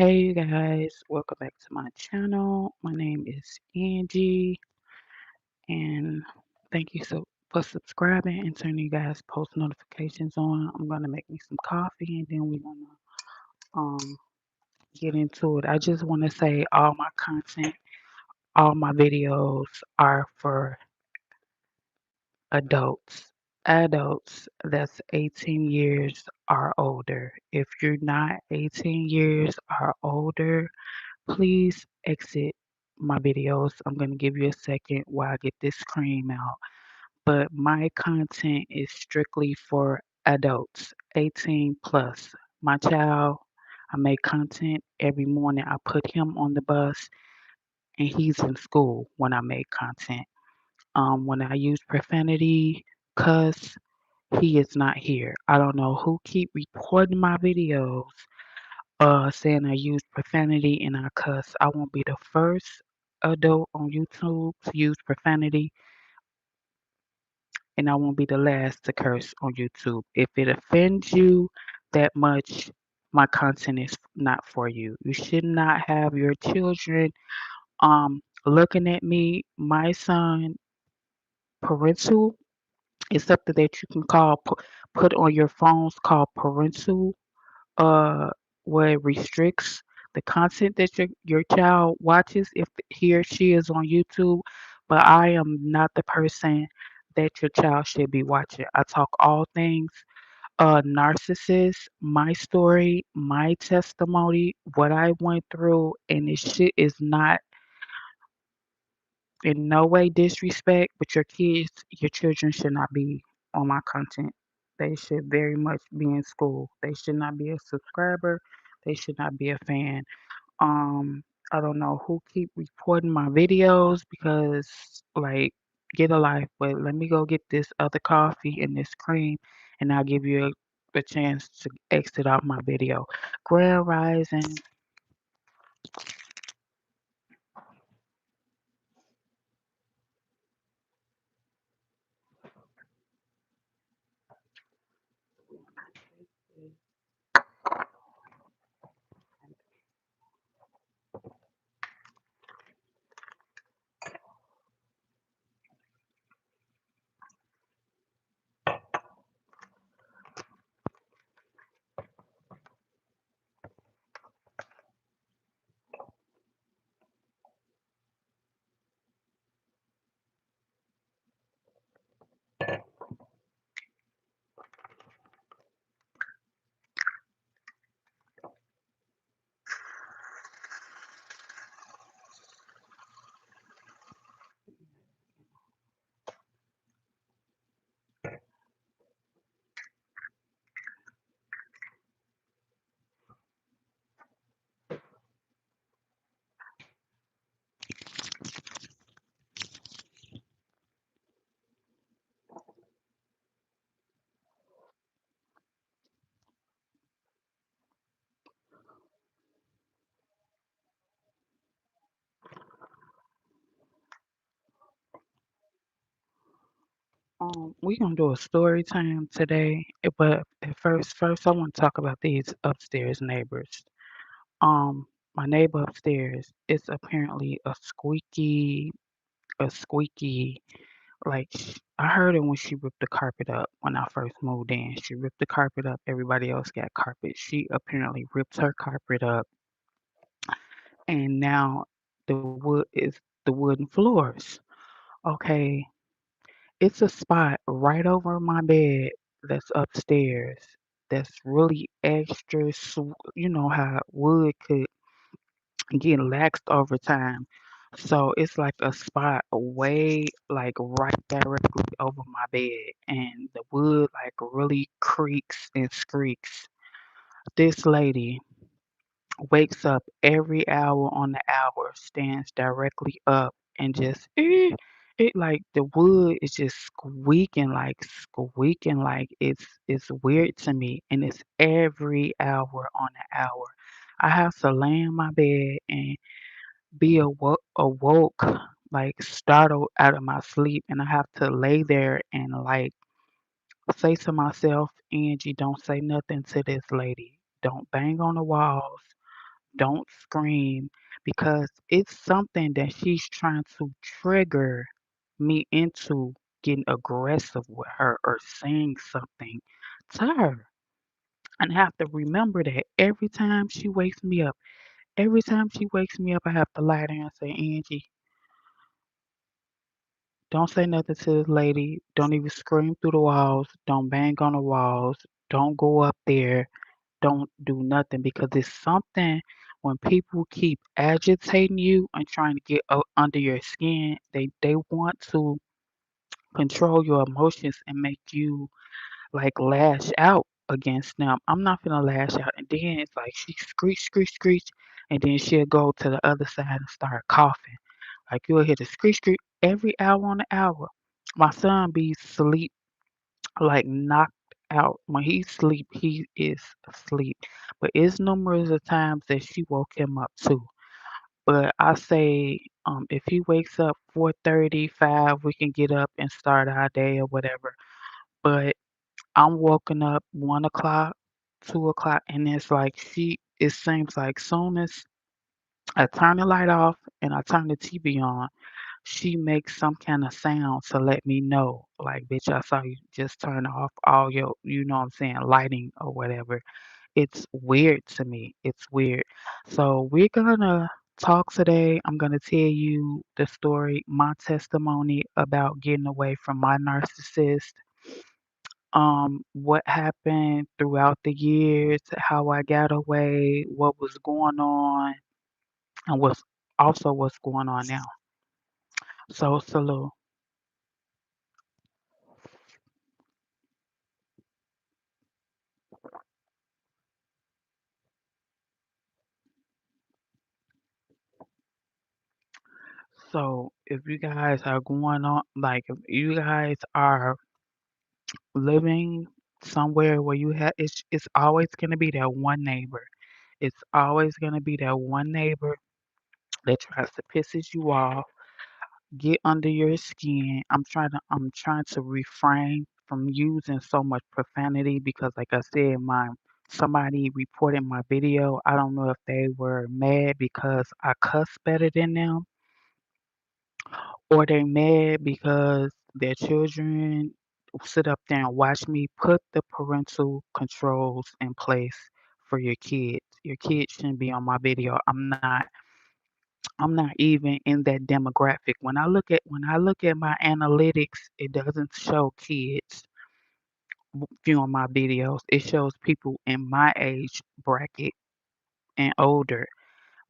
Hey you guys, welcome back to my channel. My name is Angie and thank you for subscribing and turning you guys post notifications on. I'm gonna make me some coffee and then we're gonna get into it. I just wanna say all my content, all my videos are for adults. Adults that's 18 years or older. If you're not 18 years or older, please exit my videos. I'm going to give you a second while I get this cream out. But my content is strictly for adults, 18 plus. My child, I make content every morning. I put him on the bus and he's in school when I make content. When I use profanity, cuss, he is not here. I don't know who keep reporting my videos saying I use profanity and I cuss. I won't be the first adult on YouTube to use profanity, and I won't be the last to curse on YouTube. If it offends you that much, my content is not for you. You should not have your children looking at me. My son parental is something that you can call put on your phones called parental uh where it restricts the content that your child watches if he or she is on YouTube, but I am not the person that your child should be watching. I talk all things narcissist, my story, my testimony, what I went through, and this shit is not in no way disrespect, but your children should not be on my content. They should very much be in school. They should not be a subscriber. They should not be a fan. Um, I don't know who keep reporting my videos because like get a life, but let me go get this other coffee and this cream and I'll give you a chance to exit off my video. Grand Rising. We're gonna do a story time today, but at first I want to talk about these upstairs neighbors. Um, my neighbor upstairs is apparently a squeaky. Like I heard it when she ripped the carpet up when I first moved in. She ripped the carpet up. Everybody else got carpet. She apparently ripped her carpet up, and now the wooden floors. Okay, it's a spot right over my bed that's upstairs. That's really extra. You know how wood could get laxed over time. So it's like a spot way like right directly over my bed and the wood like really creaks and squeaks. This lady wakes up every hour on the hour, stands directly up and just it like the wood is just squeaking like it's weird to me and it's every hour on the hour. I have to lay in my bed and be awoke, like startled out of my sleep, and I have to lay there and like say to myself, Angie, don't say nothing to this lady. Don't bang on the walls. Don't scream because it's something that she's trying to trigger me into getting aggressive with her or saying something to her. And I have to remember that every time she wakes me up, I have to lie there and say, Angie, don't say nothing to this lady. Don't even scream through the walls. Don't bang on the walls. Don't go up there. Don't do nothing because it's something when people keep agitating you and trying to get under your skin, they want to control your emotions and make you like lash out against them. I'm not gonna lash out, and then it's like she screech, screech, screech, and then she'll go to the other side and start coughing. Like you'll hear the screech, screech every hour on the hour. My son be asleep, like knocked out. When he sleep, he is asleep. But it's numerous of times that she woke him up too. But I say, if he wakes up 4:35, we can get up and start our day or whatever. But I'm woken up 1 o'clock, 2 o'clock, and it's like it seems like soon as I turn the light off and I turn the TV on, she makes some kind of sound to let me know, like, bitch, I saw you just turn off all your, you know what I'm saying, lighting or whatever. It's weird to me. It's weird. So we're gonna talk today. I'm gonna tell you the story, my testimony about getting away from my narcissist, what happened throughout the years, how I got away, what was going on, and what's going on now. So salute. So if you guys are going on, like if you guys are living somewhere where you have, it's always gonna be that one neighbor. It's always gonna be that one neighbor that tries to pisses you off, get under your skin. I'm trying to refrain from using so much profanity because like I said, my somebody reported my video. I don't know if they were mad because I cuss better than them or they mad because their children sit up there and watch me put the parental controls in place for your kids. Your kids shouldn't be on my video. I'm not even in that demographic. When I look at my analytics, it doesn't show kids viewing my videos. It shows people in my age bracket and older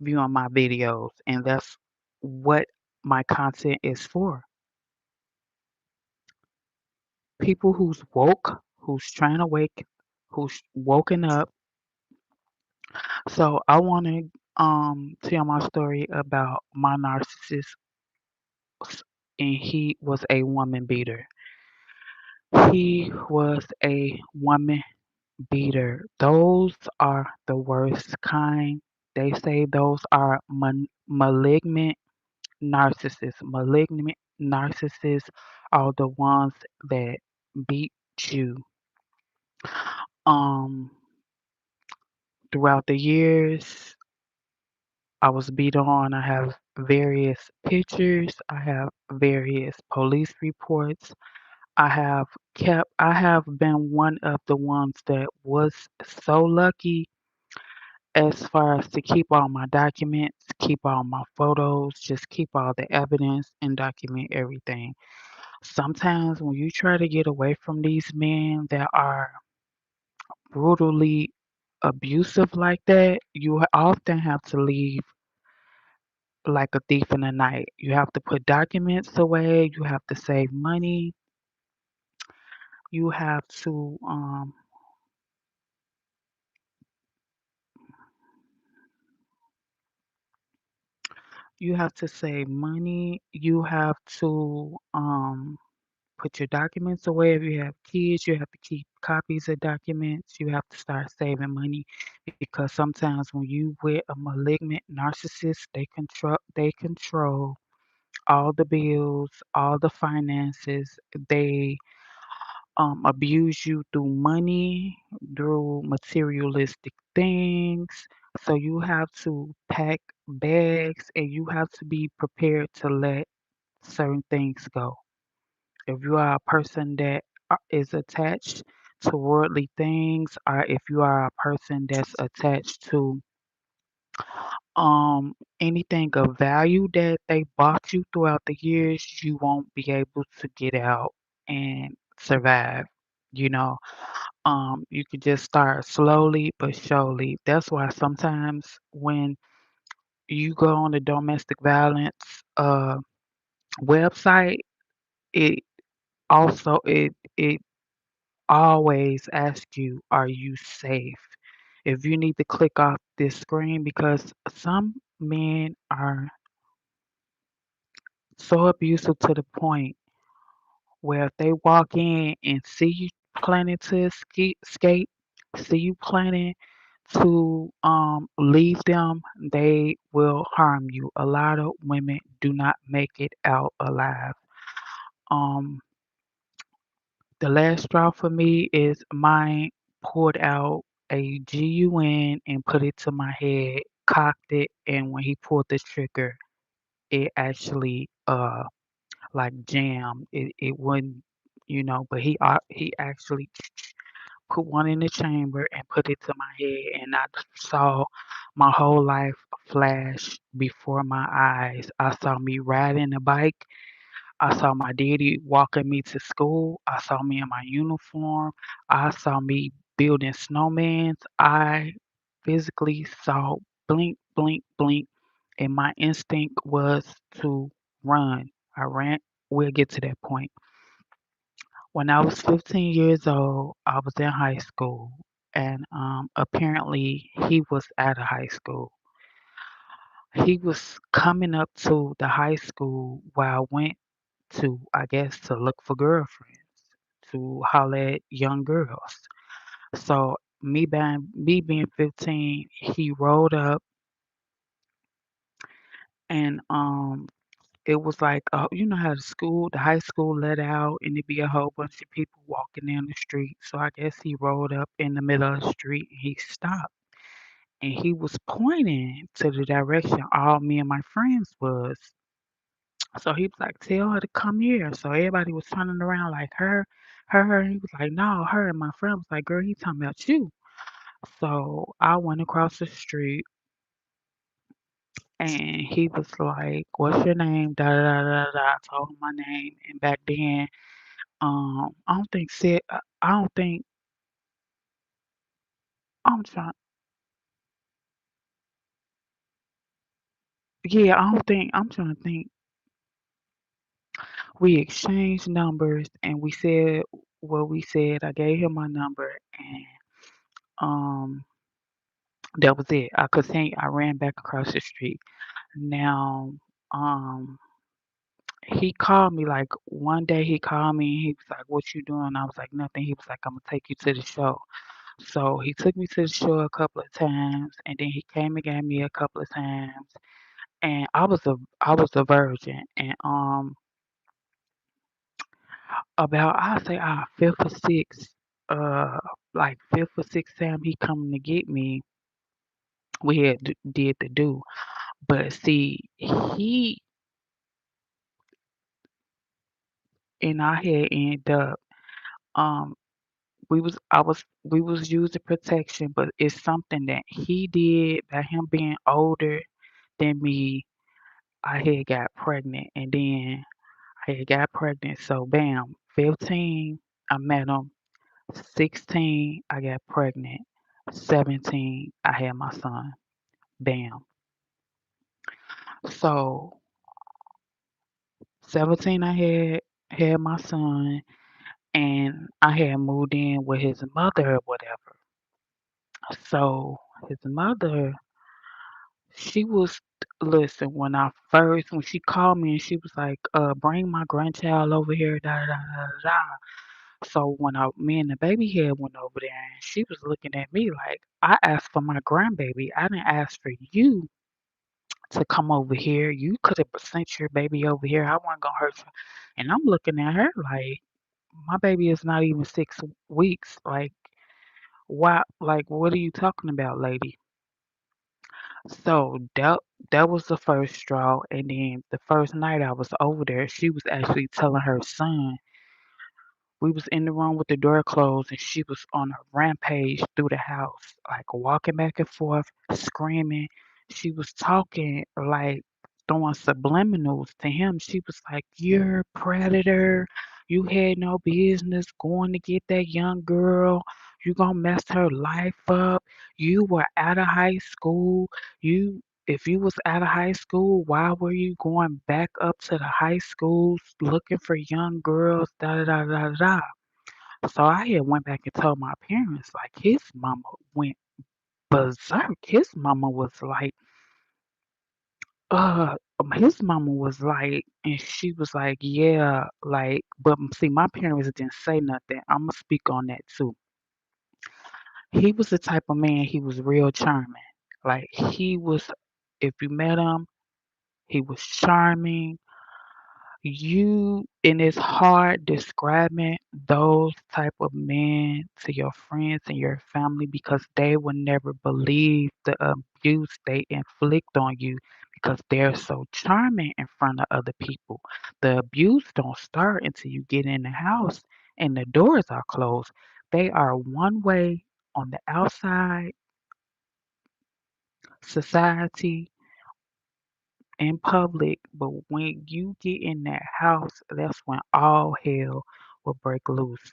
viewing my videos, and that's what my content is for. People who's woke, who's trying to wake, who's woken up. So I want to tell my story about my narcissist, and he was a woman beater. He was a woman beater. Those are the worst kind. They say those are malignant narcissists. Malignant narcissists are the ones that beat you. Um, Throughout the years, I was beat on. I have various pictures. I have various police reports. I have been one of the ones that was so lucky as far as to keep all my documents, keep all my photos, just keep all the evidence and document everything. Sometimes when you try to get away from these men that are brutally abusive like that, you often have to leave like a thief in the night. You have to put documents away, you have to save money, you have to save money, you have to put your documents away. If you have kids, you have to keep copies of documents. You have to start saving money because sometimes when you with a malignant narcissist, they control all the bills, all the finances. They abuse you through money, through materialistic things. So you have to pack bags and you have to be prepared to let certain things go. If you are a person that is attached to worldly things, or if you are a person that's attached to anything of value that they bought you throughout the years, you won't be able to get out and survive. You know, you could just start slowly but surely. That's why sometimes when you go on the domestic violence website, it it always asks you, are you safe? If you need to click off this screen, because some men are so abusive to the point where if they walk in and see you planning to escape, see you planning to leave them, they will harm you. A lot of women do not make it out alive. Um, the last straw for me is mine pulled out a GUN and put it to my head, cocked it, and when he pulled the trigger, it actually like jammed. It wouldn't, but he actually put one in the chamber and put it to my head, and I saw my whole life flash before my eyes. I saw me riding a bike. I saw my daddy walking me to school. I saw me in my uniform. I saw me building snowmans. I physically saw blink, blink, blink, and my instinct was to run. I ran. We'll get to that point. When I was 15 years old, I was in high school, and apparently he was out of high school. He was coming up to the high school where I went to, I guess, to look for girlfriends, to holler at young girls. So me being 15, he rolled up and it was like you know how the high school let out and it be a whole bunch of people walking down the street. So I guess he rolled up in the middle of the street and he stopped and he was pointing to the direction all me and my friends was. So he was like, tell her to come here. So everybody was turning around like her. And he was like, no, her. And my friend was like, girl, he talking about you. So I went across the street and he was like, what's your name? Da da da da da. I told him my name. And back then, I don't think said I don't think I'm trying yeah, I don't think I'm trying to think. We exchanged numbers and we said what we said. I gave him my number and um that was it. I continued. I ran back across the street. Now, um, he called me like one day. He called me and he was like, "What you doing?" I was like, "Nothing." He was like, "I'm gonna take you to the show." So he took me to the show a couple of times, and then he came and got me a couple of times. And I was a virgin, and about I say fifth or sixth, uh, like fifth or sixth time he coming to get me, we had did the do. But see, he and I had ended up um we was using protection, but it's something that he did by him being older than me. I had got pregnant and then I had got pregnant. So bam, 15 I met him. 16 I got pregnant. 17 I had my son. Bam. So 17 I had my son and I had moved in with his mother or whatever. So his mother, she was listen, when she called me and she was like, bring my grandchild over here, da da da da da. So when me and the baby head went over there and she was looking at me like, I asked for my grandbaby. I didn't ask for you to come over here. You could have sent your baby over here. I wasn't gonna hurt you. And I'm looking at her like, my baby is not even 6 weeks. Like, why? Like, what are you talking about, lady? So that was the first straw, and then the first night I was over there, she was actually telling her son. We was in the room with the door closed, and she was on a rampage through the house, like walking back and forth, screaming. She was talking like throwing subliminals to him. She was like, "You're a predator. You had no business going to get that young girl. You gonna mess her life up. You were out of high school. If you was out of high school, why were you going back up to the high schools looking for young girls? Da da da da da." So I had went back and told my parents like his mama went berserk. His mama was like, and she was like, yeah, like, but see, my parents didn't say nothing. I'm gonna speak on that too. He was the type of man. He was real charming. Like he was, if you met him, he was charming. And it's hard describing those type of men to your friends and your family because they will never believe the abuse they inflict on you because they're so charming in front of other people. The abuse don't start until you get in the house and the doors are closed. They are one way on the outside society in public, but when you get in that house, that's when all hell will break loose.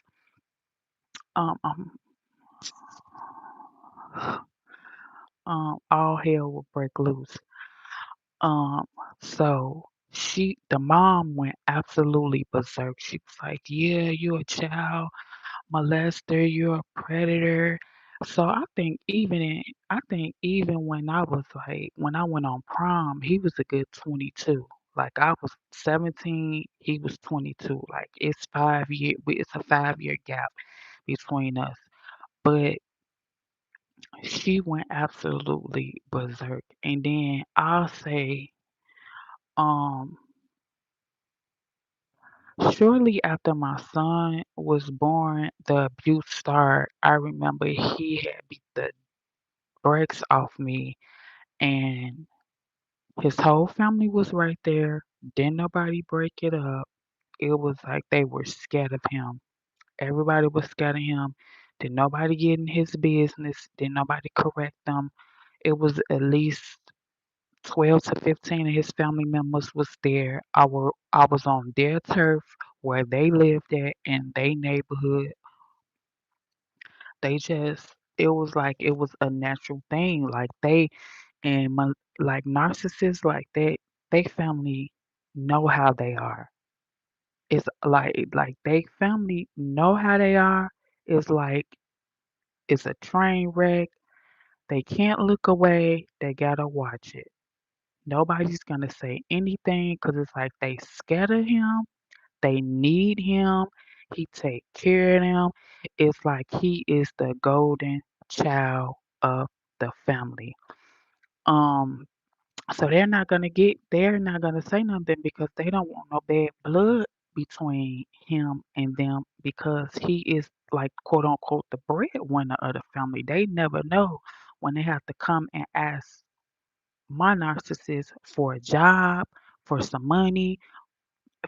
Um, um, all hell will break loose. Um, so the mom went absolutely berserk. She was like, "Yeah, you're a child molester, you're a predator." So I think even when I was like when I went on prom, he was a good 22. Like I was 17, he was 22. Like it's a 5 year gap between us. But she went absolutely berserk. And then I'll say, um, shortly after my son was born, the abuse started. I remember he had beat the brakes off me, and his whole family was right there. Didn't nobody break it up. It was like they were scared of him. Everybody was scared of him. Did nobody get in his business? Did nobody correct them? It was at least 12 to 15 of his family members was there. I was on their turf where they lived at in their neighborhood. It was like it was a natural thing. Like like narcissists like that, they family know how they are. It's like they family know how they are. It's like it's a train wreck. They can't look away. They gotta watch it. Nobody's gonna say anything because it's like they scared of him. They need him. He take care of them. It's like he is the golden child of the family. Um, so they're not gonna say nothing because they don't want no bad blood between him and them because he is like quote unquote the breadwinner of the family. They never know when they have to come and ask my narcissist for a job, for some money,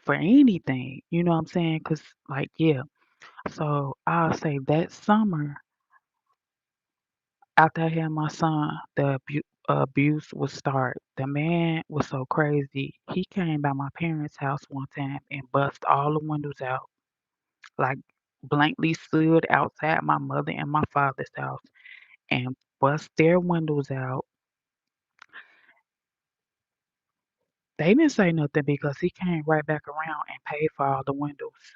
for anything. You know what I'm saying? Because, like, yeah. So I'll say that summer, after I had my son, the abuse would start. The man was so crazy. He came by my parents' house one time and bust all the windows out, like blankly stood outside my mother and my father's house and bust their windows out. They didn't say nothing because he came right back around and paid for all the windows.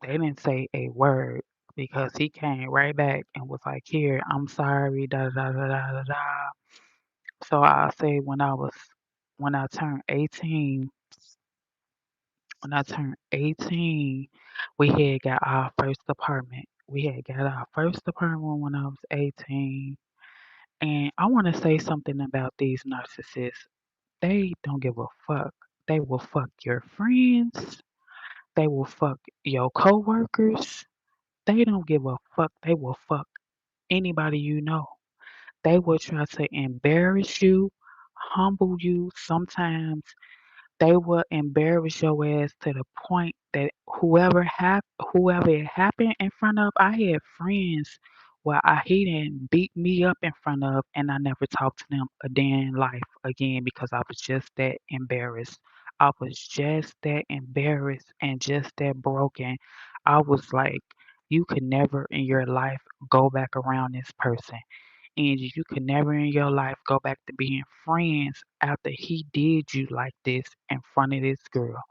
They didn't say a word because he came right back and was like, "Here, I'm sorry, da da da da da da." So I say when I turned 18, when I turned 18, we had got our first apartment. We had got our first apartment when I was 18. And I want to say something about these narcissists. They don't give a fuck. They will fuck your friends. They will fuck your coworkers. They don't give a fuck. They will fuck anybody you know. They will try to embarrass you, humble you. Sometimes they will embarrass your ass to the point that whoever it happened in front of, I had friends where he didn't beat me up in front of, and I never talked to them a day in life again because I was just that embarrassed. I was just that embarrassed and just that broken. I was like, you could never in your life go back around this person. And you could never in your life go back to being friends after he did you like this in front of this girl.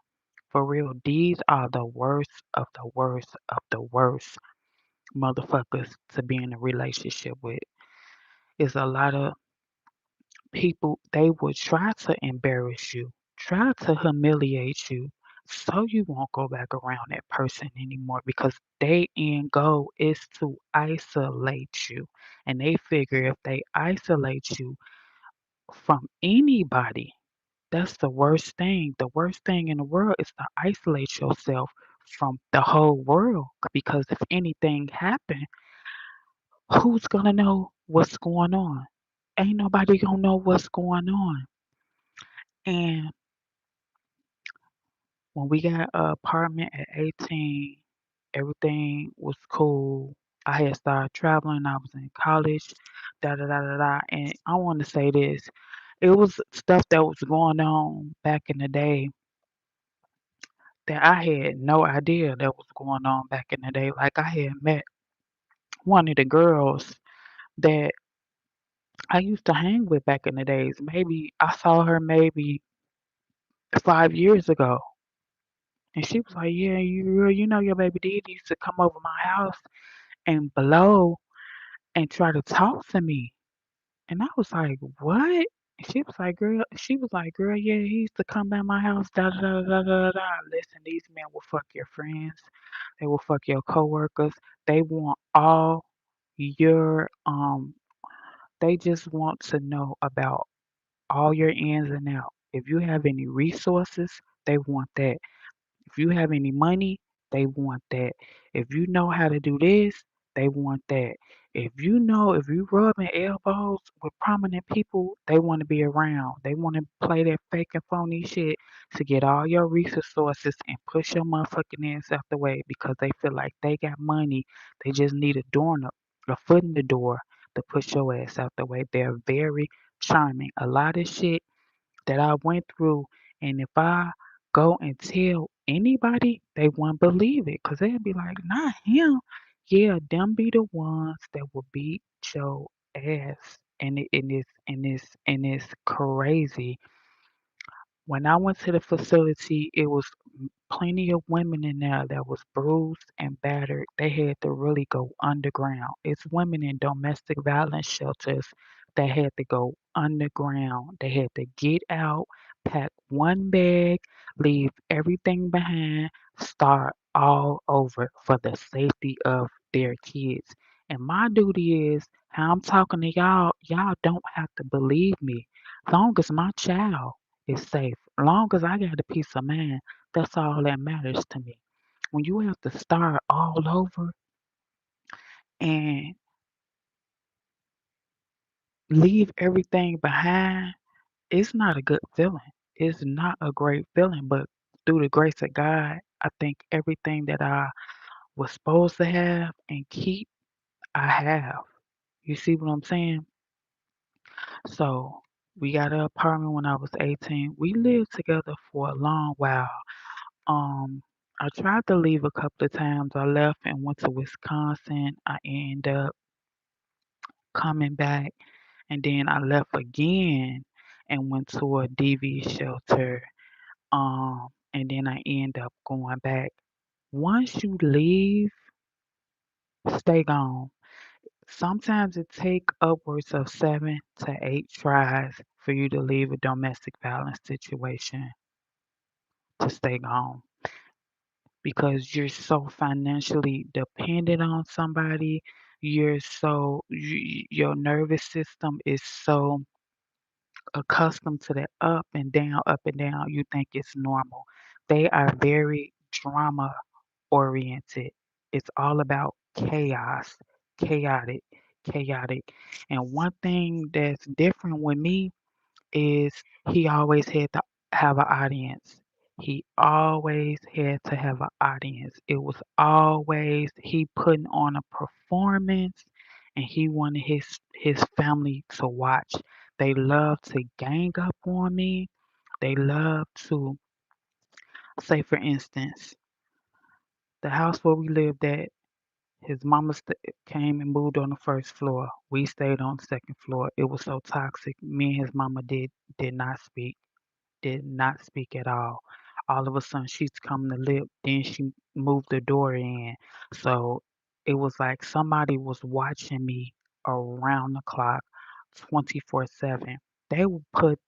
For real, these are the worst of the worst of the worst motherfuckers to be in a relationship with. It's a lot of people, they will try to embarrass you, try to humiliate you, so you won't go back around that person anymore because their end goal is to isolate you. And they figure if they isolate you from anybody, that's the worst thing. The worst thing in the world is to isolate yourself from the whole world because if anything happened, who's gonna know what's going on? Ain't nobody gonna know what's going on. And when we got an apartment at 18, everything was cool. I had started traveling. I was in college, da da da da da. And I want to say this: it was stuff that was going on back in the day that I had no idea that was going on back in the day. Like I had met one of the girls that I used to hang with back in the days. Maybe I saw her maybe 5 years ago. And she was like, yeah, you know your baby daddy used to come over my house and blow and try to talk to me. And I was like, what? And she was like, girl, yeah, he used to come by my house, da da da da da da. Listen, these men will fuck your friends. They will fuck your coworkers. They want all your they just want to know about all your ins and outs. If you have any resources, they want that. If you have any money, they want that. If you know how to do this, they want that. If you rubbing elbows with prominent people, they want to be around. They want to play that fake and phony shit to get all your resources and push your motherfucking ass out the way because they feel like they got money. They just need a foot in the door to push your ass out the way. They're very charming. A lot of shit that I went through, and if I go and tell anybody, they won't believe it because they'll be like, not him. Yeah, them be the ones that will beat your ass. And it's crazy. When I went to the facility, it was plenty of women in there that was bruised and battered. They had to really go underground. It's women in domestic violence shelters that had to go underground. They had to get out, pack one bag, leave everything behind, start all over for the safety of their kids. And my duty is how I'm talking to y'all, y'all don't have to believe me. Long as my child is safe, long as I got a peace of mind, that's all that matters to me. When you have to start all over and leave everything behind, it's not a good feeling. It's not a great feeling, but through the grace of God, I think everything that I was supposed to have and keep, I have. You see what I'm saying? So we got an apartment when I was 18. We lived together for a long while. Um, I tried to leave a couple of times. I left and went to Wisconsin. I ended up coming back, and then I left again and went to a DV shelter. And then I end up going back. Once you leave, stay gone. Sometimes it take upwards of 7 to 8 tries for you to leave a domestic violence situation to stay gone because you're so financially dependent on somebody. Your nervous system is so accustomed to that up and down, you think it's normal. They are very drama oriented. It's all about chaos, chaotic. chaotic. And one thing that's different with me is he always had to have an audience. He always had to have an audience. It was always he putting on a performance and he wanted his family to watch. They love to gang up on me. They love to say for instance, the house where we lived at, his mama came and moved on the first floor. We stayed on the second floor. It was so toxic. Me and his mama did not speak. Did not speak at all. All of a sudden, she's come to live. Then she moved the door in. So it was like somebody was watching me around the clock, 24/7. They would put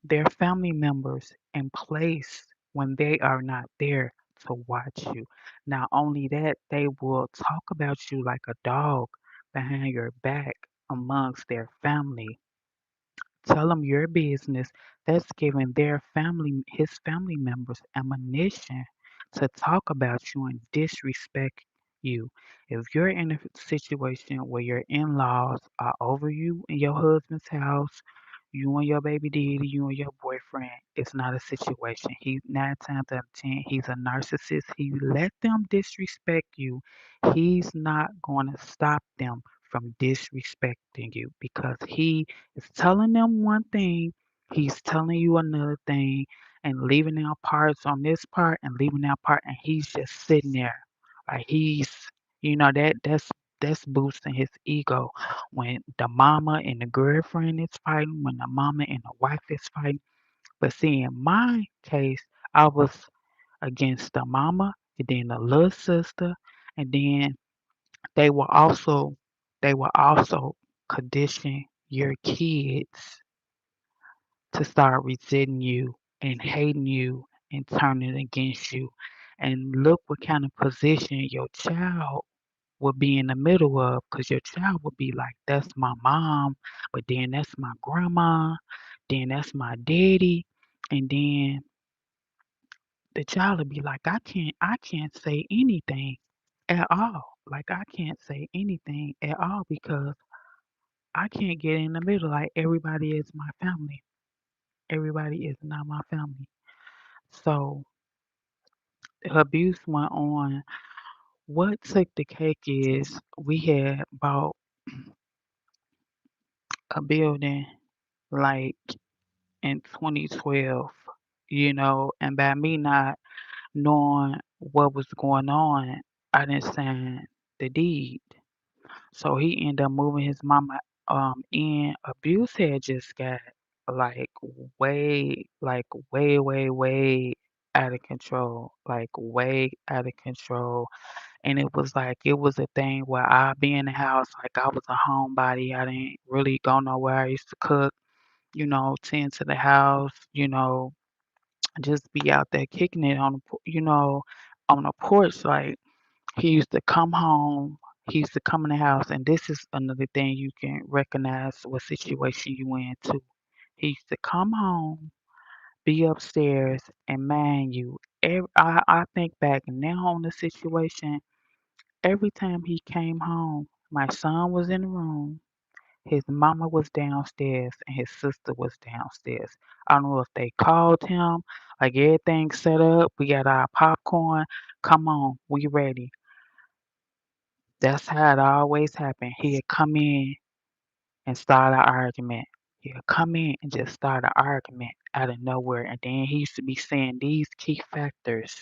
their family members in place when they are not there to watch you. Not only that, they will talk about you like a dog behind your back amongst their family. Tell them your business. That's giving his family members ammunition to talk about you and disrespect you. If you're in a situation where your in-laws are over you in your husband's house, you and your baby daddy, you and your boyfriend, it's not a situation. He 9 times out of 10, he's a narcissist. He let them disrespect you. He's not going to stop them from disrespecting you because he is telling them one thing, he's telling you another thing, and leaving out parts on this part and leaving out part, and he's just sitting there like that's boosting his ego when the mama and the girlfriend is fighting, when the mama and the wife is fighting. But see, in my case, I was against the mama and then the little sister, and then they will also they will also condition your kids to start resenting you and hating you and turning against you. And look what kind of position your child will be in the middle of, because your child will be like, that's my mom, but then that's my grandma, then that's my daddy, and then the child will be like, I can't say anything at all. Like I can't say anything at all because I can't get in the middle. Like everybody is my family. Everybody is not my family. So the abuse went on. What took the cake is we had bought a building like in 2012, and by me not knowing what was going on, I didn't sign the deed. So he ended up moving his mama in. Abuse had just got like way out of control. Like way out of control. And it was a thing where I'd be in the house, like I was a homebody. I didn't really go nowhere. I used to cook, tend to the house, just be out there kicking it on the porch. Like he used to come home. He used to come in the house, and this is another thing you can recognize what situation you in too. He used to come home, be upstairs, and man, I think back now on the situation. Every time he came home, my son was in the room, his mama was downstairs, and his sister was downstairs. I don't know if they called him, like everything set up, we got our popcorn, come on, we ready. That's how it always happened. He'd come in and start an argument. He'll come in and just start an argument out of nowhere. And then he used to be saying these key factors.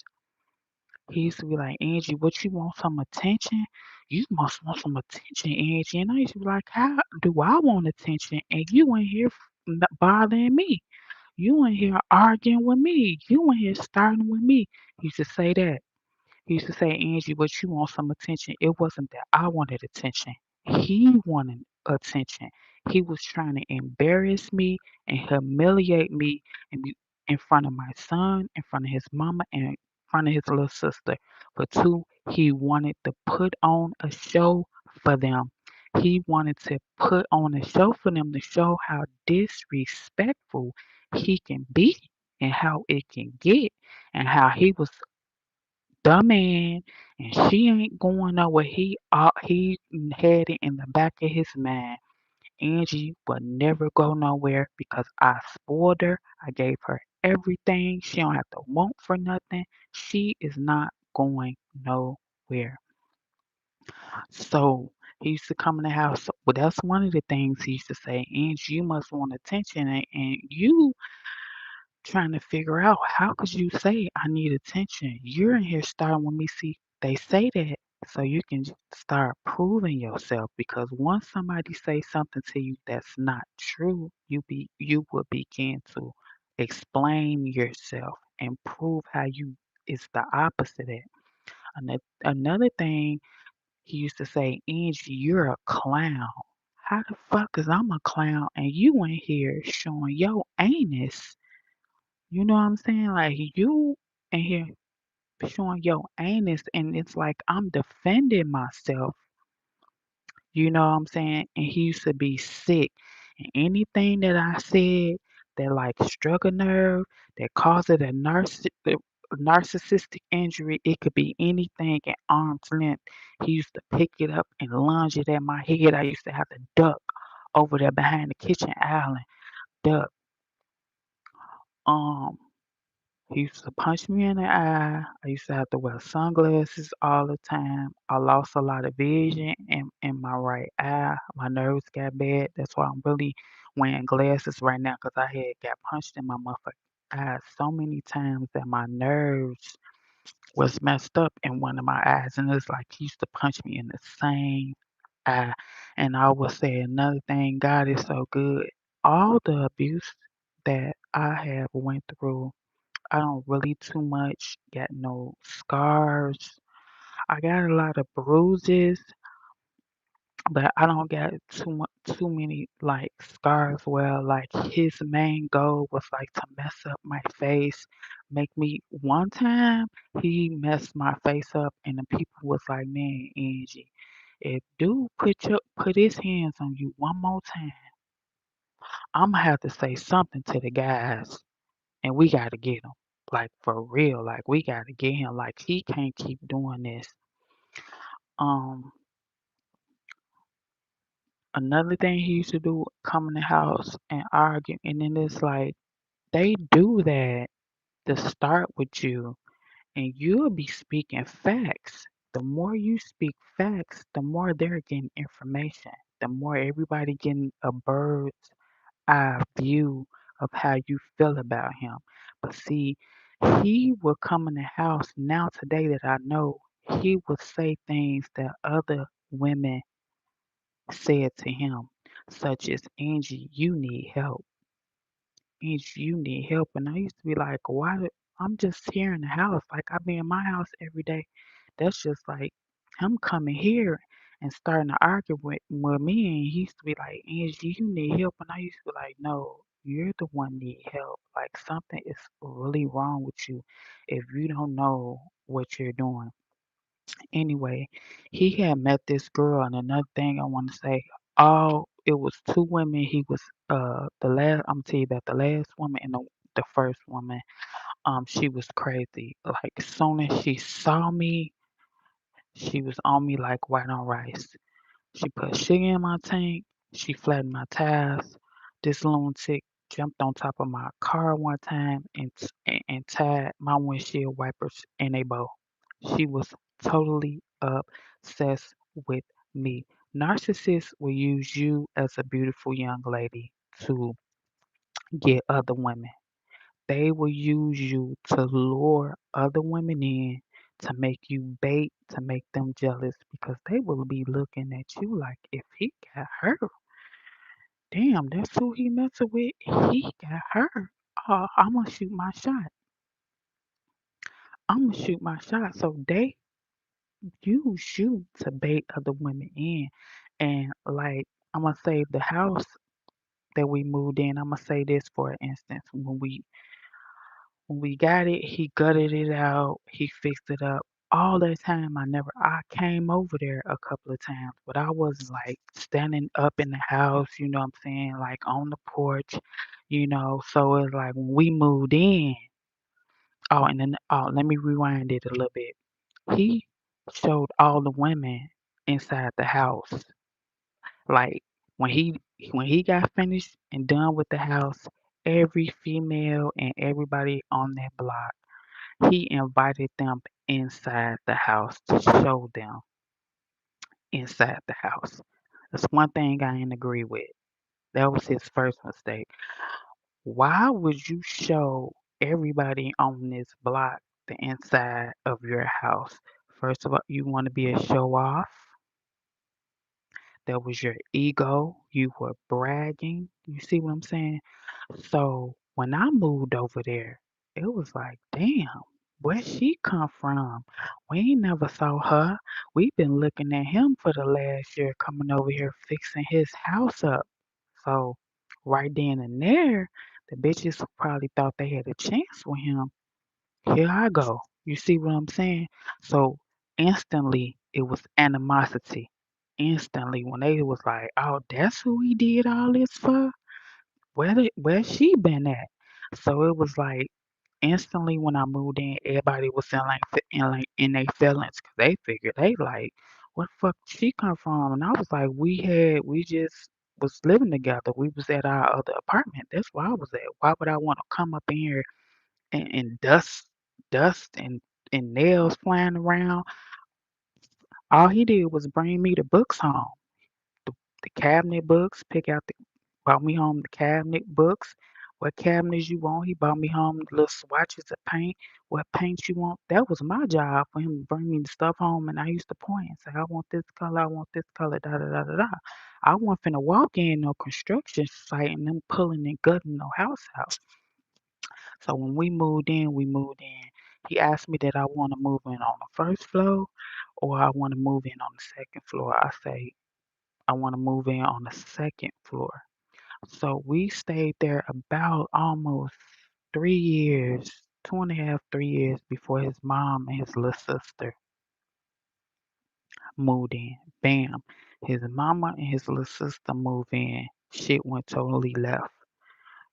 He used to be like, Angie, what you want some attention? You must want some attention, Angie. And I used to be like, how do I want attention? And you in here bothering me. You in here arguing with me. You in here starting with me. He used to say that. He used to say, Angie, but you want some attention. It wasn't that I wanted attention. He wanted attention. He was trying to embarrass me and humiliate me in front of my son, in front of his mama, and in front of his little sister. But two, he wanted to put on a show for them. He wanted to put on a show for them to show how disrespectful he can be and how it can get and how he was the man, and she ain't going nowhere. He had it in the back of his mind. Angie will never go nowhere because I spoiled her. I gave her everything. She don't have to want for nothing. She is not going nowhere. So he used to come in the house. Well, that's one of the things he used to say. Angie, you must want attention, and you trying to figure out how could you say I need attention? You're in here starting with me. See, they say that so you can start proving yourself because once somebody say something to you that's not true, you will begin to explain yourself and prove how you is the opposite of that. Another thing he used to say, Angie, you're a clown. How the fuck is I'm a clown and you in here showing your anus? You know what I'm saying? Like you in here showing your anus, and it's like I'm defending myself. You know what I'm saying? And he used to be sick. And anything that I said that like struck a nerve, that caused it a narcissistic injury, it could be anything at arm's length. He used to pick it up and lunge it at my head. I used to have to duck over there behind the kitchen island, duck. Um, He used to punch me in the eye. I used to have to wear sunglasses all the time. I lost a lot of vision in my right eye. My nerves got bad. That's why I'm really wearing glasses right now because I had got punched in my motherfucking eye so many times that my nerves was messed up in one of my eyes. And it's like he used to punch me in the same eye. And I would say another thing, God is so good. All the abuse that I have went through, I don't really too much got no scars. I got a lot of bruises, but I don't got too many like scars. Well, like his main goal was like to mess up my face, make me. One time he messed my face up, and the people was like, "Man, Angie, if dude put his hands on you one more time, I'ma have to say something to the guys." And we got to get him. Like for real. Like we got to get him. Like he can't keep doing this. Um, Another thing he used to do, come in the house and argue, and then it's like they do that to start with you, and you'll be speaking facts. The more you speak facts, the more they're getting information. The more everybody getting a bird's eye view of how you feel about him. But see, he will come in the house now today that I know he would say things that other women said to him, such as Angie, you need help. Angie, you need help. And I used to be like, why? I'm just here in the house. Like I be in my house every day. That's just like him coming here and starting to argue with me. And he used to be like, Angie, you need help. And I used to be like, no, you're the one need help. Like something is really wrong with you if you don't know what you're doing. Anyway, he had met this girl, and another thing I want to say, it was two women. He was the last. I'm gonna tell you about the last woman and the first woman. She was crazy. Like soon as she saw me, she was on me like white on rice. She put sugar in my tank. She flattened my tires. This lunatic jumped on top of my car one time and tied my windshield wipers in a bow. She was totally obsessed with me. Narcissists will use you as a beautiful young lady to get other women. They will use you to lure other women in to make you bait, to make them jealous because they will be looking at you like if he got her, damn, that's who he messing with. He got her. I'm gonna shoot my shot. I'm gonna shoot my shot. So they use you to bait other women in. And like I'm gonna say the house that we moved in, I'm gonna say this for instance, when we got it, he gutted it out, he fixed it up. All that time I came over there a couple of times, but I wasn't like standing up in the house, you know what I'm saying, like on the porch, So it's like when we moved in, let me rewind it a little bit. He showed all the women inside the house. Like when he got finished and done with the house, every female and everybody on that block, he invited them inside the house to show them inside the house. That's one thing I ain't agree with. That was his first mistake. Why would you show everybody on this block the inside of your house? First of all, you want to be a show off. That was your ego. You were bragging. You see what I'm saying? So when I moved over there, it was like, damn, where she come from? We ain't never saw her. We've been looking at him for the last year coming over here fixing his house up. So right then and there, the bitches probably thought they had a chance with him. Here I go. You see what I'm saying? So instantly it was animosity. Instantly when they was like, oh, that's who he did all this for? Where she been at? So it was like instantly when I moved in, everybody was in their feelings because they figured they like, where the fuck she come from? And I was like, we just was living together. We was at our other apartment. That's where I was at. Why would I want to come up in here and dust and nails flying around? All he did was bring me the books home, the, the cabinet books, brought me home the cabinet books. What cabinets you want? He brought me home the little swatches of paint. What paint you want? That was my job for him to bring me the stuff home, and I used to point and say, "I want this color. I want this color." Da da da da da. I wasn't finna walk in no construction site and them pulling and gutting no house out. So when we moved in, we moved in. He asked me that I want to move in on the first floor or I want to move in on the second floor. I say I want to move in on the second floor. So we stayed there about almost 3 years, 2.5, 3 years before his mom and his little sister moved in. Bam. His mama and his little sister moved in. Shit went totally left.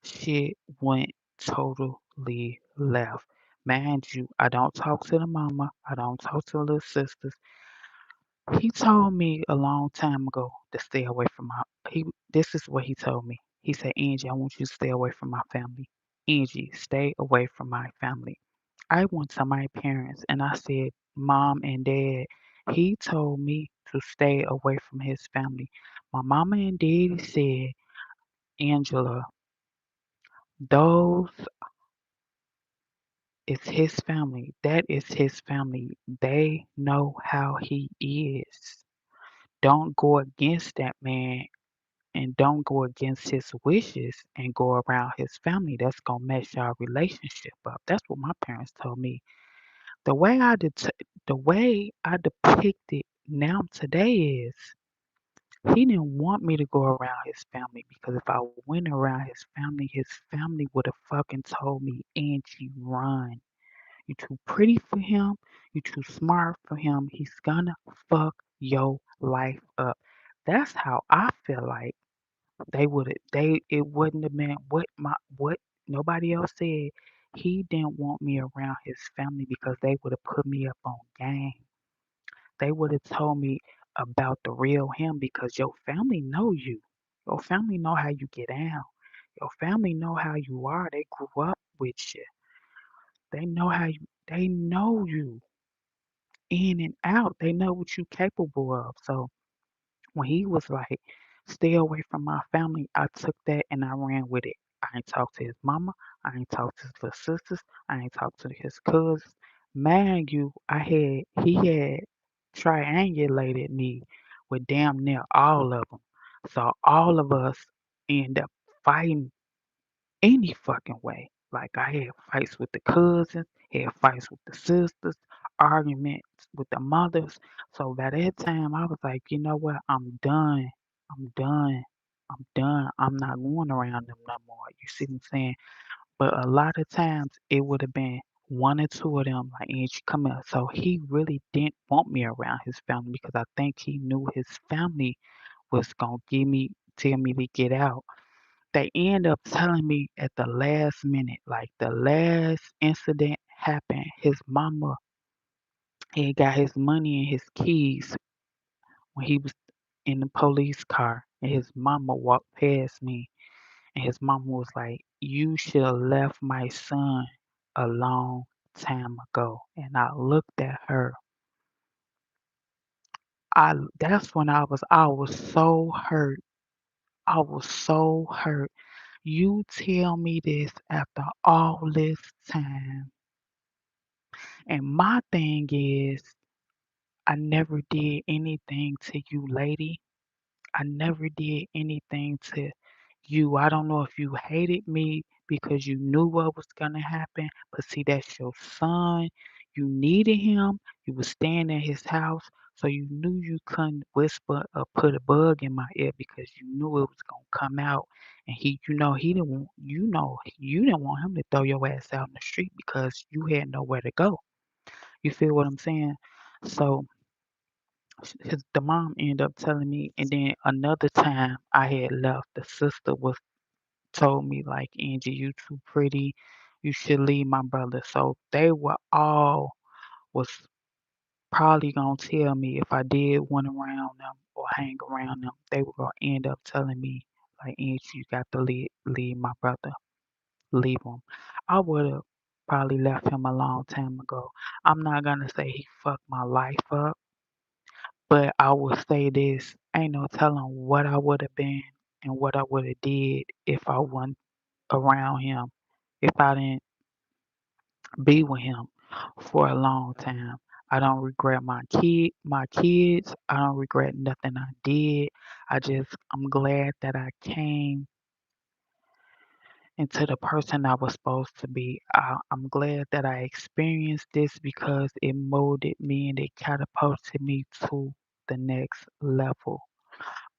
Shit went totally left. Mind you, I don't talk to the mama. I don't talk to the little sisters. He told me a long time ago to stay away from my this is what he told me. He said, Angie, I want you to stay away from my family. Angie, stay away from my family. I went to my parents and I said, Mom and Dad, he told me to stay away from his family. My mama and daddy said, Angela, those is his family. That is his family. They know how he is. Don't go against that man and don't go against his wishes and go around his family. That's gonna mess y'all relationship up. That's what my parents told me. The way the way I depict it now today is he didn't want me to go around his family because if I went around his family would have fucking told me, Angie, run. You too pretty for him. You too smart for him. He's gonna fuck your life up. That's how I feel like they would they it wouldn't have been what nobody else said. He didn't want me around his family because they would have put me up on game. They would have told me about the real him because your family know you. Your family know how you get down. Your family know how you are. They grew up with you. They know you in and out. They know what you capable of. So when he was like, stay away from my family, I took that and I ran with it. I ain't talked to his mama. I ain't talked to his little sisters. I ain't talked to his cousins. Mind you, he had triangulated me with damn near all of them. So all of us end up fighting any fucking way. Like I had fights with the cousins, had fights with the sisters, arguments with the mothers. So by that time, I was like, you know what? I'm done. I'm done. I'm done. I'm not going around them no more. You see what I'm saying? But a lot of times it would have been one or two of them like, Angie, come here. So he really didn't want me around his family because I think he knew his family was gonna tell me to get out. They end up telling me at the last minute, like the last incident happened, He had got his money and his keys when he was in the police car, and his mama walked past me, and his mama was like, "You should have left my son a long time ago." And I looked at her. That's when I was so hurt. I was so hurt. You tell me this after all this time. And my thing is, I never did anything to you, lady. I never did anything to you. I don't know if you hated me because you knew what was gonna happen, but see, that's your son. You needed him. You was staying at his house, so you knew you couldn't whisper or put a bug in my ear because you knew it was gonna come out. And he didn't want, you didn't want him to throw your ass out in the street because you had nowhere to go. You feel what I'm saying? So the mom ended up telling me, and then another time I had left, the sister was told me like, Angie, you too pretty, you should leave my brother. So they were all was probably gonna tell me if I did one around them or hang around them, they were gonna end up telling me like, Angie, you got to leave my brother, leave him. I would have probably left him a long time ago. I'm not gonna say he fucked my life up, but I will say this, ain't no telling what I would have been and what I would have did if I wasn't around him, if I didn't be with him for a long time. I don't regret my kids. I don't regret nothing I did. I'm glad that I came into the person I was supposed to be. I'm glad that I experienced this because it molded me and it catapulted me to the next level.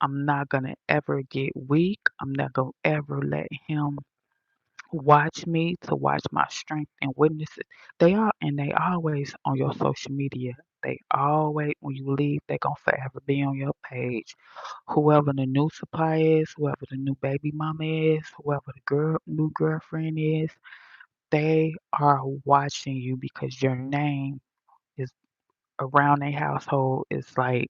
I'm not gonna ever get weak. I'm not gonna ever let him watch me to watch my strength and weaknesses. They always on your social media. They always when you leave, they gonna forever be on your page. Whoever the new supply is, whoever the new baby mama is, whoever the new girlfriend is, they are watching you because your name is around their household is like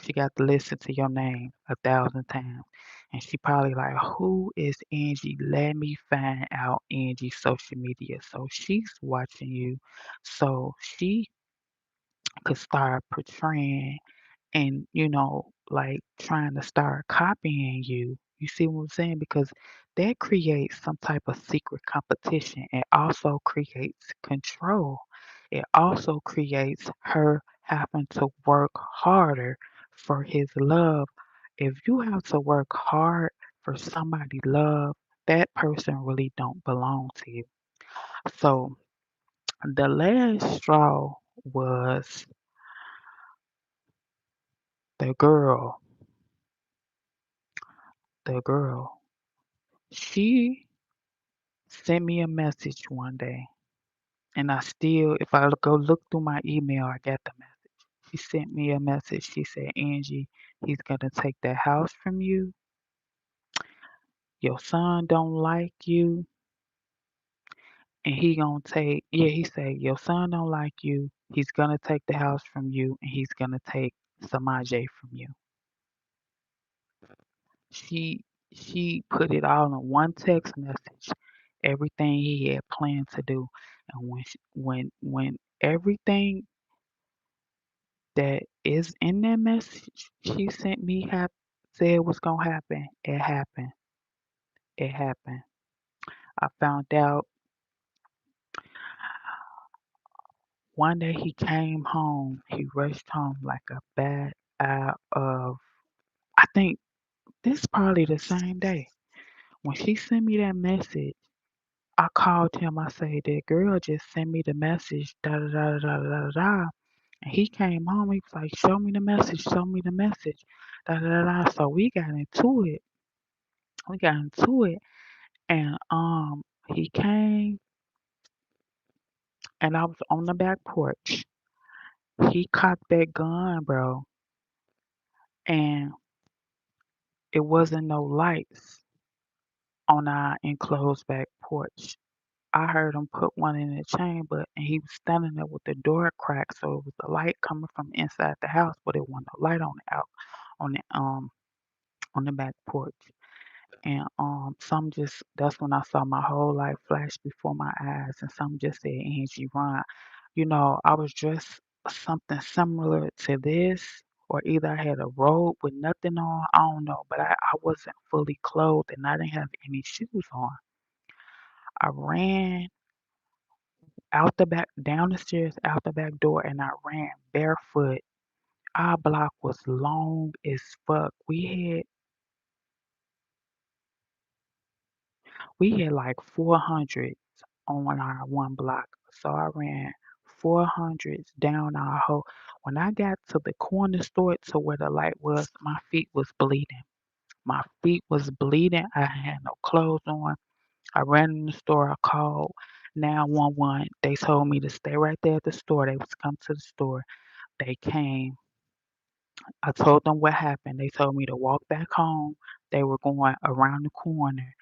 she got to listen to your name 1,000 times. And she probably like, who is Angie? Let me find out Angie's social media. So she's watching you. So she could start portraying and, like trying to start copying you. You see what I'm saying? Because that creates some type of secret competition. It also creates control. It also creates her having to work harder for his love. If you have to work hard for somebody's love, that person really don't belong to you. So the last straw was the girl. The girl. She sent me a message one day, and if I go look through my email, I got the message. She sent me a message. She said, Angie, he's gonna take that house from you. Your son don't like you, and he said, your son don't like you. He's gonna take the house from you, and he's gonna take Samaje from you. She she put it all in one text message, everything he had planned to do. And when everything that is in that message she sent me said was gonna happen, it happened. It happened. I found out one day he came home, he rushed home like a bat out of I think this probably the same day. When she sent me that message, I called him. I said, that girl just sent me the message, da da da da da da da. And he came home. He was like, show me the message, show me the message, da da da da. So we got into it. We got into it, and he came, and I was on the back porch. He cocked that gun, bro, and it wasn't no lights on our enclosed back porch. I heard him put one in the chamber, and he was standing there with the door cracked, so it was the light coming from inside the house, but it wasn't no light on the out on the on the back porch. And some just that's when I saw my whole life flash before my eyes, and some just said, Angie, run. I was dressed something similar to this, or either I had a robe with nothing on, I don't know, but I wasn't fully clothed and I didn't have any shoes on. I ran out the back, down the stairs, out the back door, and I ran barefoot. Our block was long as fuck. We had like 400s on our one block. So I ran 400s down our whole. When I got to the corner store to where the light was, my feet was bleeding. My feet was bleeding. I had no clothes on. I ran in the store. I called 911. They told me to stay right there at the store. They was come to the store. They came. I told them what happened. They told me to walk back home. They were going around the corner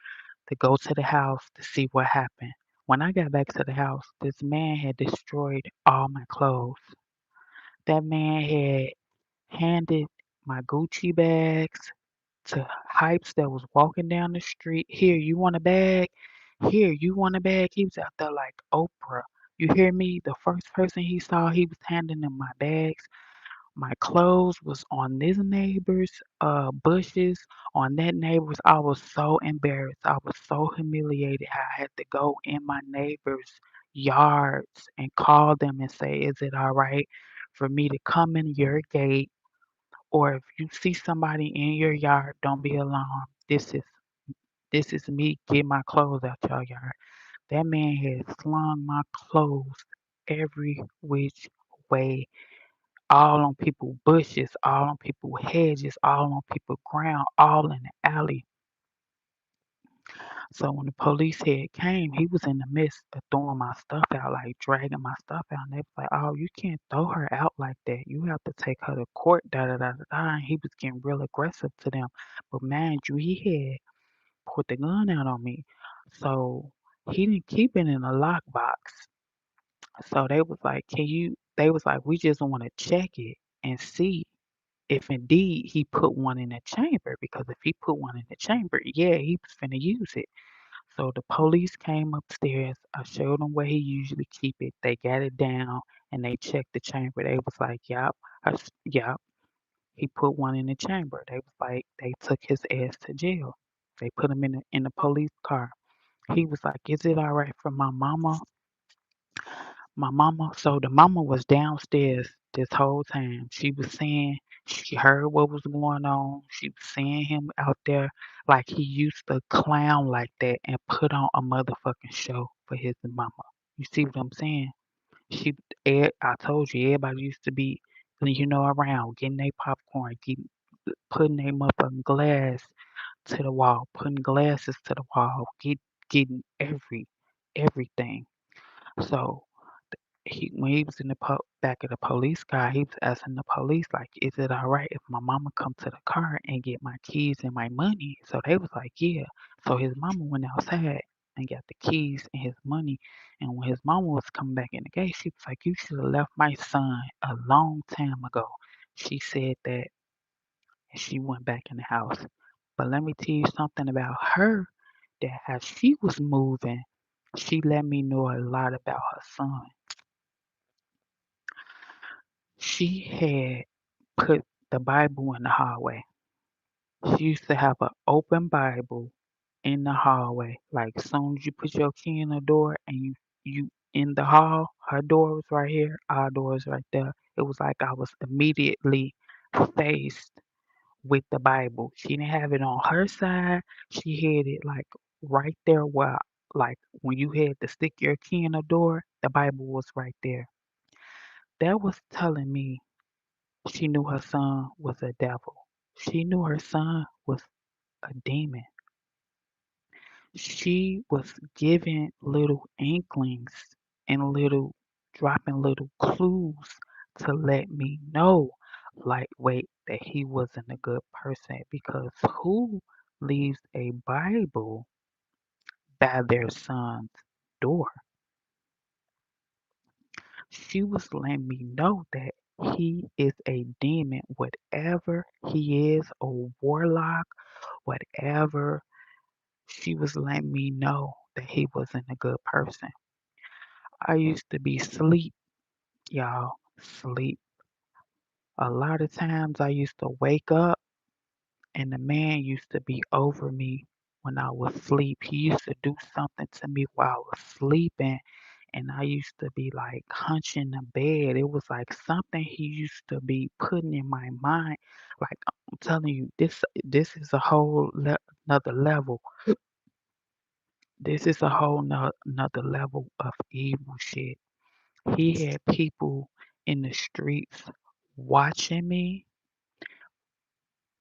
to go to the house to see what happened. When I got back to the house, this man had destroyed all my clothes. That man had handed my Gucci bags to hypes that was walking down the street. Here, you want a bag? Here, you want a bag? He was out there like Oprah. You hear me? The first person he saw, he was handing them my bags. My clothes was on this neighbor's bushes, on that neighbor's. I was so embarrassed. I was so humiliated. I had to go in my neighbor's yards and call them and say, is it all right for me to come in your gate? Or if you see somebody in your yard, don't be alarmed. This is me getting my clothes out your yard. That man had slung my clothes every which way, all on people bushes, all on people hedges, all on people ground, all in the alley. So when the police head came, he was in the midst of throwing my stuff out, like dragging my stuff out. And they was like, "Oh, you can't throw her out like that. You have to take her to court." Da da da da da. And he was getting real aggressive to them. But mind you, he had put the gun out on me, so he didn't keep it in a lockbox. So they was like, "Can you?" They was like, "We just want to check it and see if indeed he put one in the chamber, because if he put one in the chamber, yeah, he was finna use it." So the police came upstairs. I showed them where he usually keep it. They got it down and they checked the chamber. They was like, "Yup, yup, he put one in the chamber." They was like, they took his ass to jail. They put him in the police car. He was like, "Is it all right for my mama?" So the mama was downstairs this whole time. She was saying she heard what was going on. She was seeing him out there like he used to clown like that and put on a motherfucking show for his mama. You see what I'm saying? I told you, everybody used to be, around getting their popcorn, putting their motherfucking glass to the wall, putting glasses to the wall, getting everything. So when he was in the back of the police car, he was asking the police like, "Is it all right if my mama come to the car and get my keys and my money?" So they was like, "Yeah." So his mama went outside and got the keys and his money. And when his mama was coming back in the gate, she was like, "You should have left my son a long time ago." She said that, and she went back in the house. But let me tell you something about her, that as she was moving, she let me know a lot about her son. She had put the Bible in the hallway. She used to have an open Bible in the hallway. Like soon as you put your key in the door and you in the hall, her door was right here, our door is right there. It was like I was immediately faced with the Bible. She didn't have it on her side. She had it like right there where, like when you had to stick your key in the door, the Bible was right there. That was telling me she knew her son was a devil. She knew her son was a demon. She was giving little inklings and dropping little clues to let me know, like, wait, that he wasn't a good person, because who leaves a Bible by their sons? door. She was letting me know that he is a demon, whatever he is, a warlock, whatever. She was letting me know that he wasn't a good person. I used to be sleep, y'all, sleep. A lot of times I used to wake up and the man used to be over me when I was asleep. He used to do something to me while I was sleeping, and I used to be like hunching the bed. It was like something he used to be putting in my mind. Like I'm telling you, this is a another level. This is a whole another level of evil shit. He had people in the streets watching me.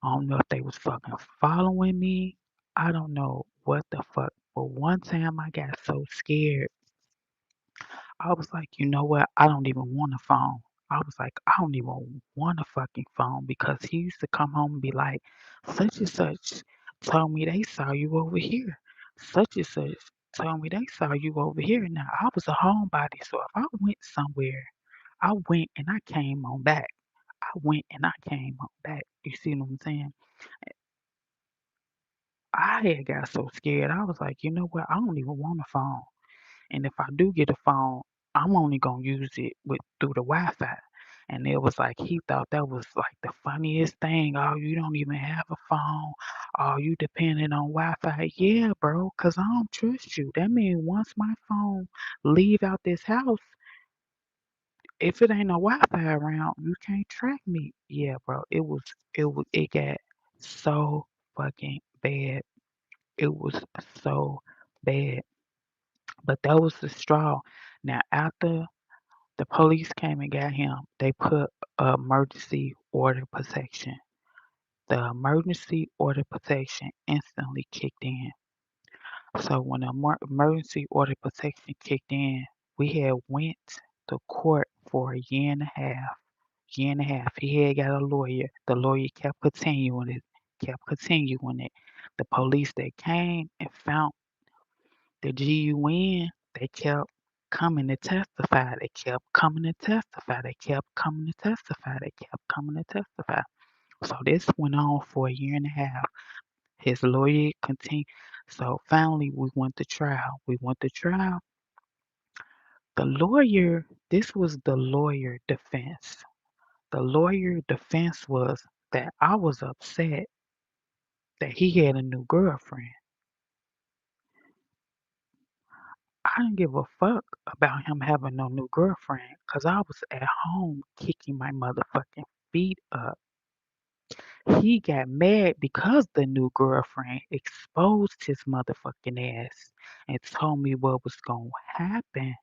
I don't know if they was fucking following me. I don't know what the fuck. But one time I got so scared, I was like, you know what? I don't even want a phone. I was like, I don't even want a fucking phone because he used to come home and be like, such and such told me they saw you over here. Such and such told me they saw you over here. Now I was a homebody, so if I went somewhere, I went and I came on back. I went and I came on back. You see what I'm saying? I had got so scared. I was like, you know what? I don't even want a phone. And if I do get a phone, I'm only gonna use it through the Wi-Fi. And it was like he thought that was like the funniest thing. Oh, you don't even have a phone. Oh, you depending on Wi-Fi. Yeah, bro, 'cause I don't trust you. That means once my phone leave out this house, if it ain't no Wi-Fi around, you can't track me. Yeah, bro. It got so fucking bad. It was so bad. But that was the straw. Now, after the police came and got him, they put emergency order protection. The emergency order protection instantly kicked in. So when the emergency order protection kicked in, we had went to court for a year and a half. Year and a half. He had got a lawyer. The lawyer kept continuing it, kept continuing it. The police that came and found the GUN, they kept coming to testify. They kept coming to testify. They kept coming to testify. They kept coming to testify. So this went on for a year and a half. His lawyer continued. So finally, we went to trial. We went to trial. The lawyer, this was the lawyer defense. The lawyer defense was that I was upset that he had a new girlfriend. I didn't give a fuck about him having no new girlfriend because I was at home kicking my motherfucking feet up. He got mad because the new girlfriend exposed his motherfucking ass and told me what was going to happen.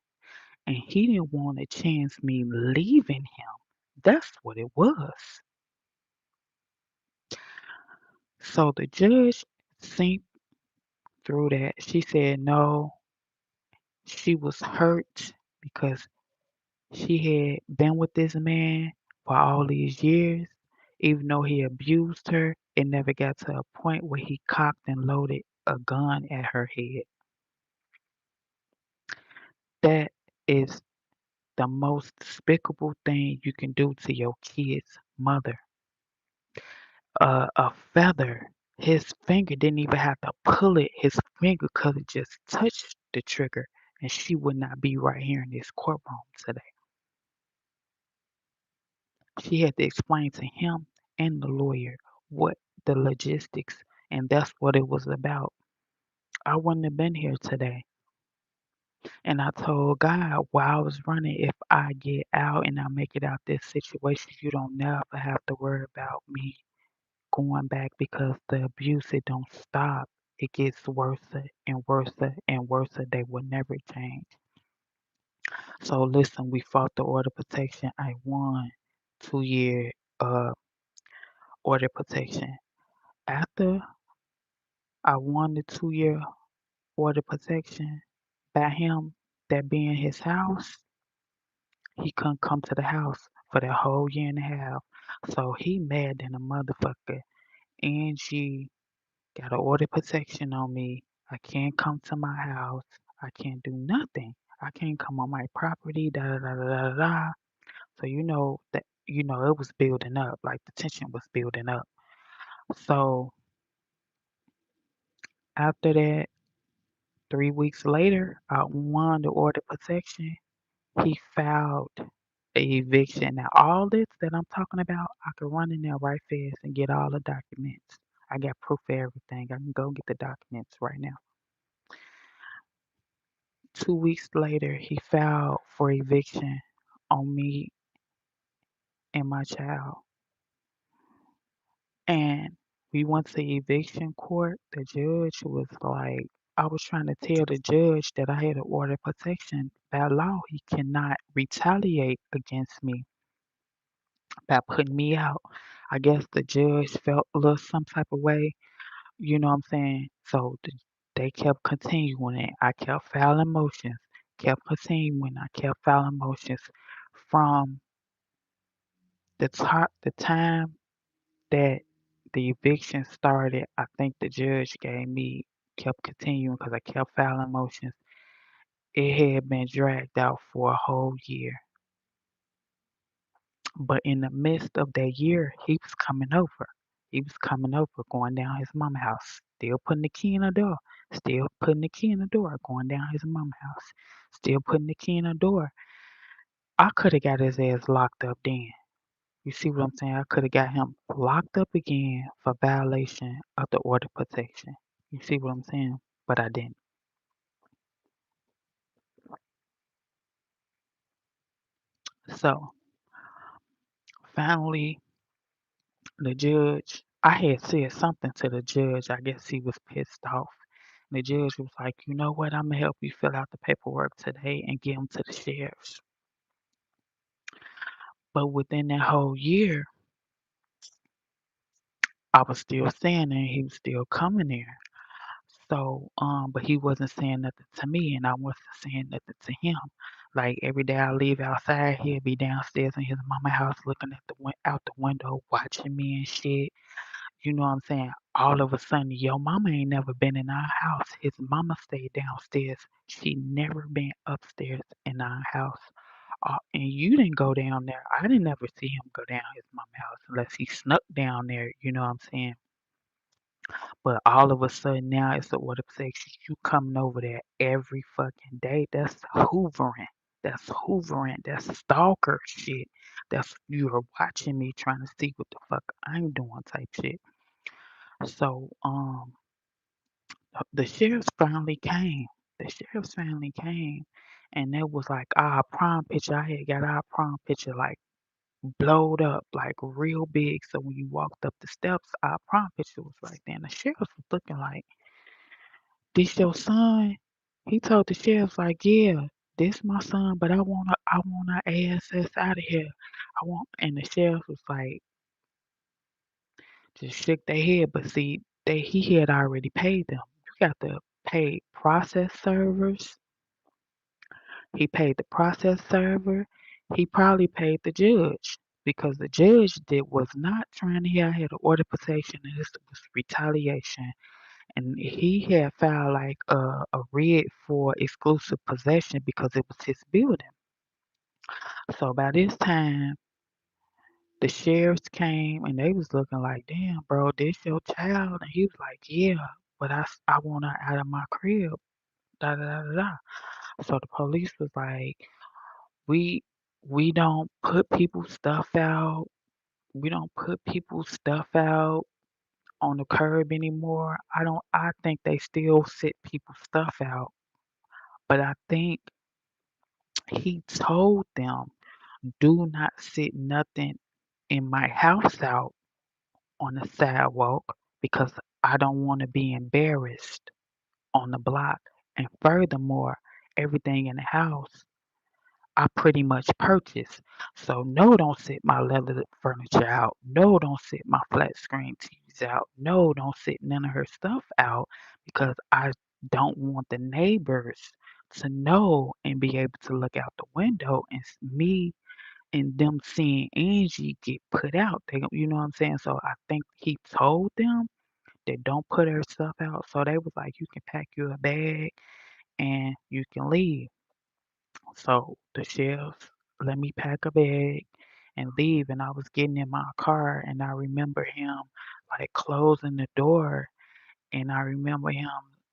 And he didn't want to chance me leaving him. That's what it was. So the judge seen through that. She said no, she was hurt because she had been with this man for all these years. Even though he abused her, it never got to a point where he cocked and loaded a gun at her head. That is the most despicable thing you can do to your kid's mother. A feather. His finger didn't even have to pull it. His finger could have just touched the trigger, and she would not be right here in this courtroom today. She had to explain to him and the lawyer what the logistics, and that's what it was about. I wouldn't have been here today. And I told God while I was running, if I get out and I make it out this situation, you don't never have to worry about me going back because the abuse, it don't stop. It gets worse and worse and worse. They will never change. So listen, we fought the order protection. I won 2 year uh order protection. After I won the 2 year order protection by him that being his house, he couldn't come to the house for that whole year and a half. So he mad than a motherfucker. Angie got an order protection on me. I can't come to my house. I can't do nothing. I can't come on my property, da da da da da da. So it was building up, like the tension was building up. So after that, 3 weeks later, I won the order protection. He filed a eviction. Now all this that I'm talking about, I could run in there right fast and get all the documents. I got proof of everything. I can go get the documents right now. 2 weeks later, he filed for eviction on me and my child. And we went to eviction court. The judge was like, I was trying to tell the judge that I had an order of protection. By law, he cannot retaliate against me by putting me out. I guess the judge felt a little some type of way, you know what I'm saying? So they kept continuing it. I kept filing motions, kept continuing. I kept filing motions from the time that the eviction started. I think the judge kept continuing because I kept filing motions. It had been dragged out for a whole year. But in the midst of that year, he was coming over. He was coming over, going down his mama's house, still putting the key in the door, still putting the key in the door, going down his mama's house, still putting the key in the door. I could have got his ass locked up then. You see what I'm saying? I could have got him locked up again for violation of the order of protection. You see what I'm saying? But I didn't. So finally, the judge, I had said something to the judge. I guess he was pissed off. And the judge was like, you know what? I'm going to help you fill out the paperwork today and give them to the sheriffs. But within that whole year, I was still staying there. He was still coming there. So, but he wasn't saying nothing to me, and I wasn't saying nothing to him. Like every day I leave outside, he'll be downstairs in his mama house looking at out the window, watching me and shit. You know what I'm saying? All of a sudden, your mama ain't never been in our house. His mama stayed downstairs. She never been upstairs in our house. And you didn't go down there. I didn't ever see him go down his mama house unless he snuck down there. You know what I'm saying? But all of a sudden now it's the order of protection. You coming over there every fucking day. That's hoovering. That's hoovering. That's stalker shit. That's you're watching me trying to see what the fuck I'm doing type shit. So the sheriffs finally came. The sheriffs finally came and it was like our prom picture. I had got our prom picture like blowed up like real big. So when you walked up the steps, our prom picture was right there. And the sheriff was looking like, this your son? He told the sheriff like, yeah, this my son, but I want our ASS out of here. And the sheriff was like, just shook their head, but see, he had already paid them. You got to pay process servers. He paid the process server. He probably paid the judge because the judge did was not trying to hear I had an order of protection and this was retaliation. And he had filed like a writ for exclusive possession because it was his building. So by this time, the sheriffs came and they was looking like, damn, bro, this your child? And he was like, yeah, but I want her out of my crib. Da da da da. Da. So the police was like, we we don't put people's stuff out. We don't put people's stuff out on the curb anymore. I think they still sit people's stuff out. But I think he told them, do not sit nothing in my house out on the sidewalk because I don't want to be embarrassed on the block. And furthermore, everything in the house I pretty much purchased. So no, don't sit my leather furniture out. No, don't sit my flat screen TVs out. No, don't sit none of her stuff out because I don't want the neighbors to know and be able to look out the window and me and them seeing Angie get put out. You know what I'm saying? So I think he told them that don't put her stuff out. So they was like, you can pack you a bag and you can leave. So the sheriff let me pack a bag and leave, and I was getting in my car, and I remember him like closing the door, and I remember him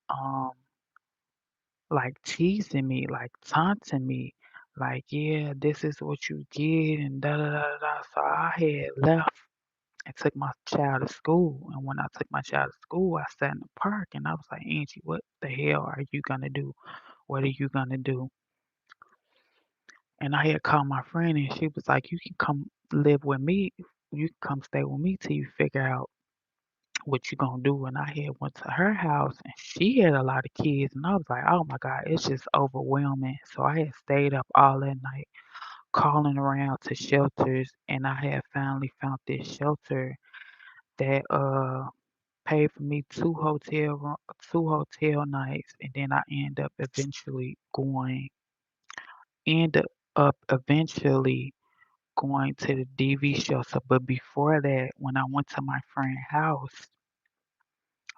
um like teasing me, like taunting me, like, yeah, this is what you get, and da da da da. Da. So I had left and took my child to school. And when I took my child to school, I sat in the park and I was like, Angie, what the hell are you gonna do? What are you gonna do? And I had called my friend and she was like, you can come live with me. You can come stay with me till you figure out what you gonna do. And I had went to her house and she had a lot of kids and I was like, oh my God, it's just overwhelming. So I had stayed up all that night calling around to shelters and I had finally found this shelter that paid for me two hotel nights and then I end up eventually going to the DV shelter. But before that, when I went to my friend's house,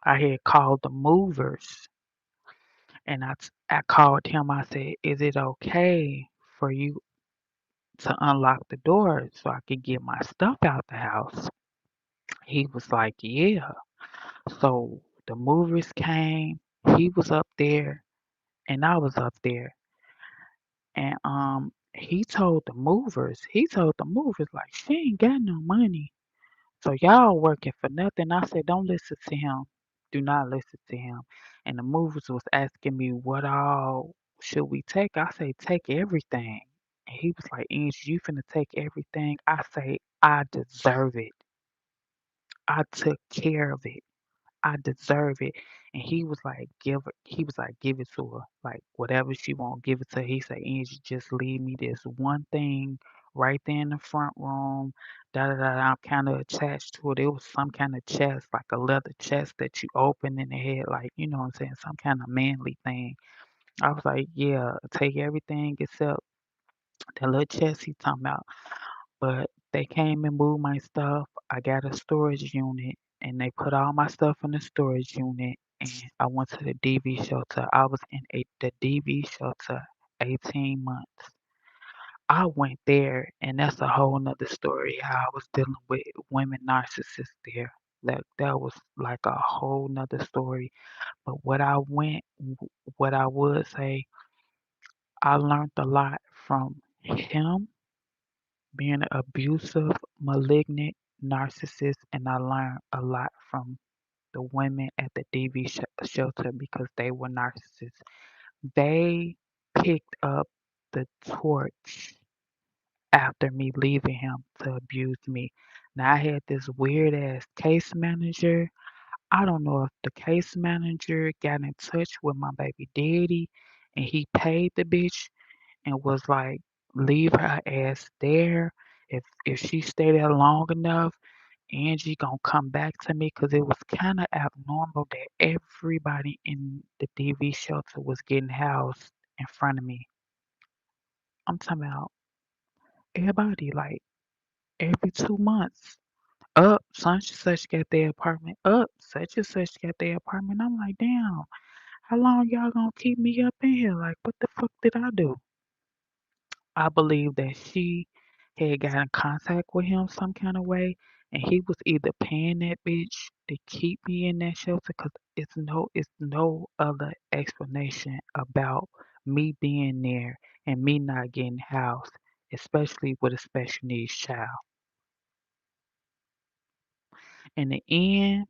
I had called the movers and I called him. I said, is it okay for you to unlock the door so I could get my stuff out the house? He was like, yeah. So the movers came, he was up there and I was up there. And he told the movers like she ain't got no money. So y'all working for nothing. I said, don't listen to him. Do not listen to him. And the movers was asking me what all should we take. I say, take everything. And he was like, Angie, you finna take everything. I say, I deserve it. I took care of it. I deserve it. And he was like, give it to her. Like whatever she want, give it to her. He said, Angie, just leave me this one thing right there in the front room. Da da da. I'm kind of attached to it. It was some kind of chest, like a leather chest that you open and it had like, you know what I'm saying, some kind of manly thing. I was like, yeah, take everything except that little chest he talking about. But they came and moved my stuff. I got a storage unit and they put all my stuff in the storage unit and I went to the DV shelter. I was in the DV shelter 18 months. I went there and that's a whole nother story how I was dealing with women narcissists there. That was like a whole nother story. But what I would say, I learned a lot from him being an abusive, malignant narcissist, and I learned a lot from the women at the DV shelter because they were narcissists. They picked up the torch after me leaving him to abuse me. Now, I had this weird ass case manager. I don't know if the case manager got in touch with my baby daddy and he paid the bitch and was like, leave her ass there. If she stay there long enough, Angie gonna come back to me because it was kind of abnormal that everybody in the DV shelter was getting housed in front of me. I'm talking about everybody, like every 2 months. Up, such and such got their apartment. Up, such and such got their apartment. I'm like, damn, how long y'all gonna keep me up in here? Like, what the fuck did I do? I believe that she had got in contact with him some kind of way, and he was either paying that bitch to keep me in that shelter, cause it's no other explanation about me being there and me not getting housed, especially with a special needs child. In the end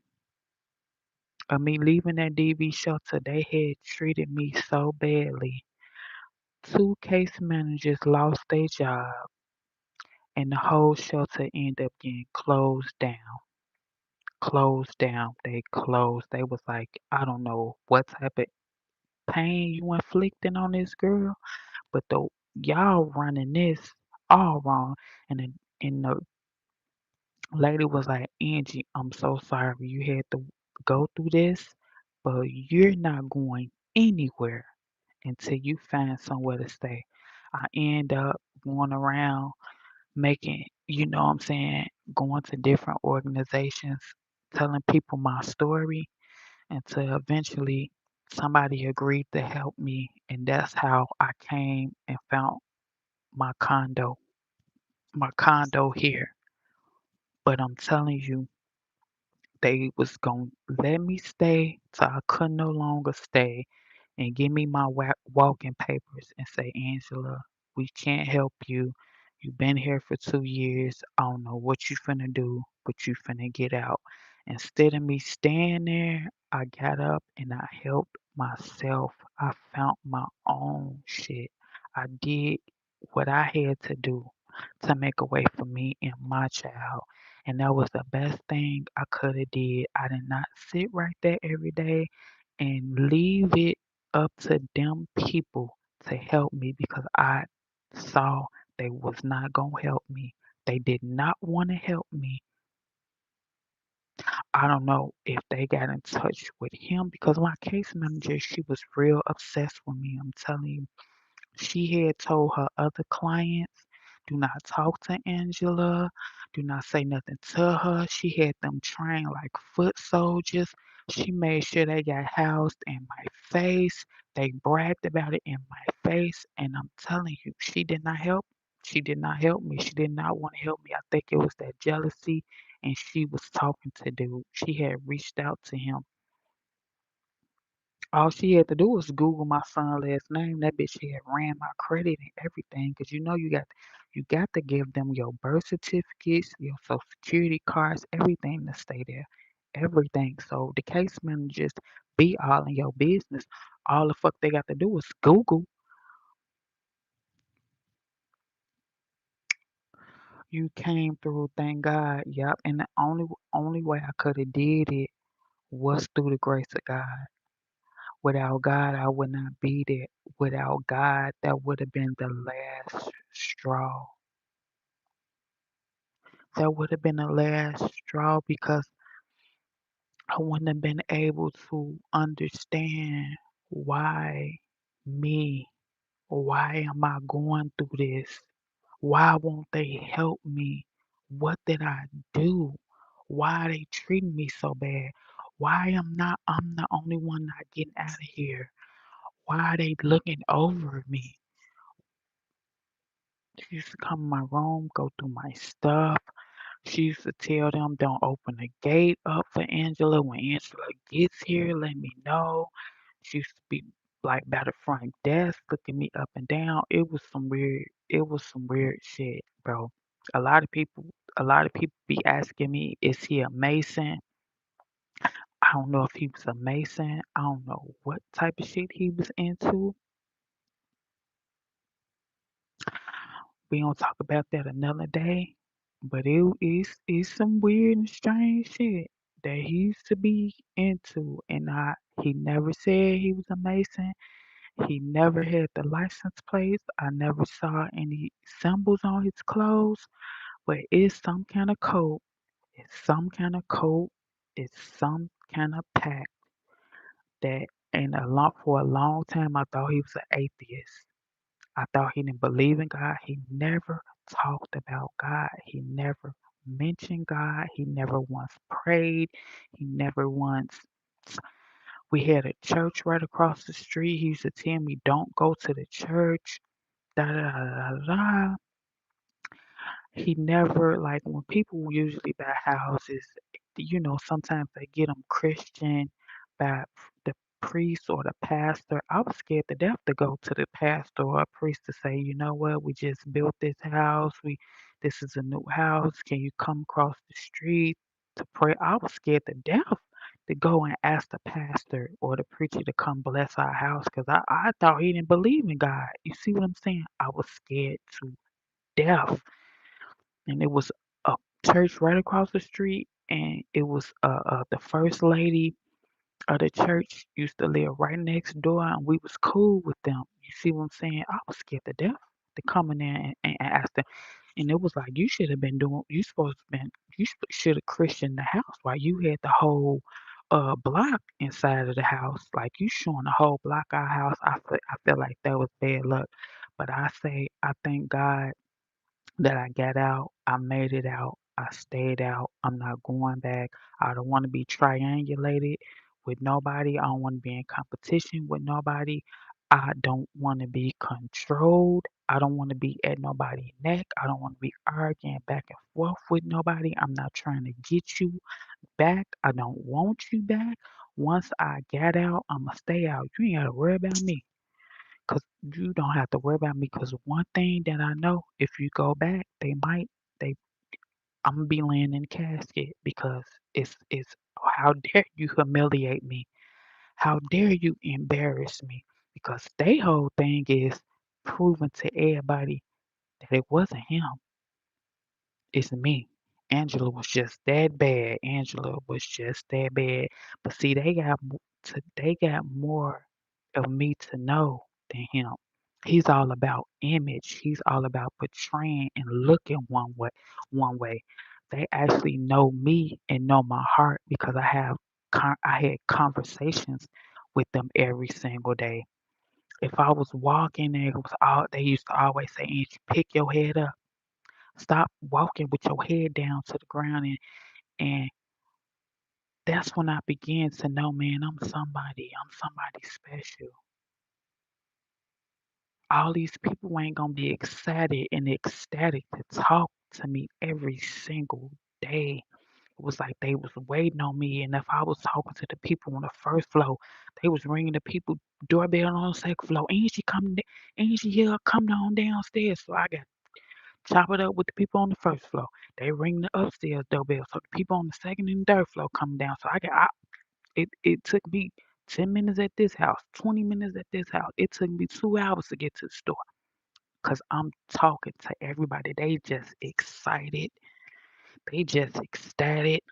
of me leaving that DV shelter, they had treated me so badly. Two case managers lost their job, and the whole shelter ended up getting closed down. Closed down. They closed. They was like, I don't know what type of pain you inflicting on this girl, but the y'all running this all wrong. And the lady was like, Angie, I'm so sorry you had to go through this, but you're not going anywhere until you find somewhere to stay. I end up going around making, you know what I'm saying, going to different organizations, telling people my story until eventually Somebody agreed to help me, and that's how I came and found my condo, my condo here. But I'm telling you, they was gonna let me stay till I could no longer stay and give me my walking papers and say, Angela, we can't help you. You've been here for 2 years. I don't know what you finna do, but you finna get out. Instead of me staying there, I got up and I helped myself. I found my own shit. I did what I had to do to make a way for me and my child. And that was the best thing I could have did. I did not sit right there every day and leave it up to them people to help me because I saw they was not gonna help me. They did not want to help me. I don't know if they got in touch with him because my case manager, she was real obsessed with me. I'm telling you. She had told her other clients, do not talk to Angela, do not say nothing to her. She had them trained like foot soldiers. She made sure they got housed in my face. They bragged about it in my face. And I'm telling you, she did not help. She did not help me. She did not want to help me. I think it was that jealousy. And she was talking to dude. She had reached out to him. All she had to do was Google my son last name. That bitch had ran my credit and everything. 'Cause you know you got to give them your birth certificates, your social security cards, everything to stay there. Everything. So the case managers be all in your business. All the fuck they got to do is Google. You came through, thank God. Yep. And the only way I could have did it was through the grace of God. Without God, I would not be there. Without God, that would have been the last straw. That would have been the last straw because I wouldn't have been able to understand why me. Why am I going through this? Why won't they help me? What did I do? Why are they treating me so bad? Why I'm the only one not getting out of here? Why are they looking over me? She used to come in my room, go through my stuff. She used to tell them, don't open the gate up for Angela. When Angela gets here, let me know. She used to be like by the front desk, looking me up and down. It was some weird shit, bro. A lot of people, a lot of people be asking me, is he a Mason? I don't know if he was a Mason. I don't know what type of shit he was into. We gonna talk about that another day. But it's some weird and strange shit that he used to be into, and he never said he was a Mason. He never had the license plates. I never saw any symbols on his clothes. But it's some kind of code. It's some kind of code. It's some kind of pact that. And for a long time, I thought he was an atheist. I thought he didn't believe in God. He never talked about God. He never mentioned God. He never once prayed. He never once. We had a church right across the street. He used to tell me, don't go to the church. Da da da da da. He never, like, when people usually buy houses, sometimes they get them Christian by the priest or the pastor. I was scared to death to go to the pastor or a priest to say, you know what, we just built this house. This is a new house. Can you come across the street to pray? I was scared to death to go and ask the pastor or the preacher to come bless our house because I thought he didn't believe in God. You see what I'm saying? I was scared to death. And it was a church right across the street, and it was the first lady of the church used to live right next door, and we was cool with them. You see what I'm saying? I was scared to death to come in there and ask them, and it was like you should have been doing. You should have christened the house while you had the whole block inside of the house. Like you showing the whole block our house. I feel like that was bad luck, but I thank God that I got out. I made it out. I stayed out. I'm not going back. I don't want to be triangulated with nobody. I don't want to be in competition with nobody. I don't want to be controlled. I don't want to be at nobody's neck. I don't want to be arguing back and forth with nobody. I'm not trying to get you back. I don't want you back. Once I get out, I'ma stay out. You ain't gotta worry about me. Cause you don't have to worry about me. Cause one thing that I know, if you go back, they I'm gonna be laying in the casket because it's how dare you humiliate me? How dare you embarrass me? Because they whole thing is proving to everybody that it wasn't him, it's me. Angela was just that bad. Angela was just that bad. But see, they got more of me to know than him. He's all about image. He's all about portraying and looking one way. They actually know me and know my heart because I had conversations with them every single day. If I was walking, they used to always say, "Angie, pick your head up. Stop walking with your head down to the ground." And that's when I began to know, man, I'm somebody special. All these people ain't gonna be excited and ecstatic to talk to me every single day. It was like they was waiting on me, and if I was talking to the people on the first floor, they was ringing the people doorbell on the second floor. Angie here, come on downstairs. So I got chop it up with the people on the first floor. They ring the upstairs doorbell, so the people on the second and third floor come down. So it took me 10 minutes at this house, 20 minutes at this house. It took me 2 hours to get to the store because I'm talking to everybody. They just excited. They just ecstatic.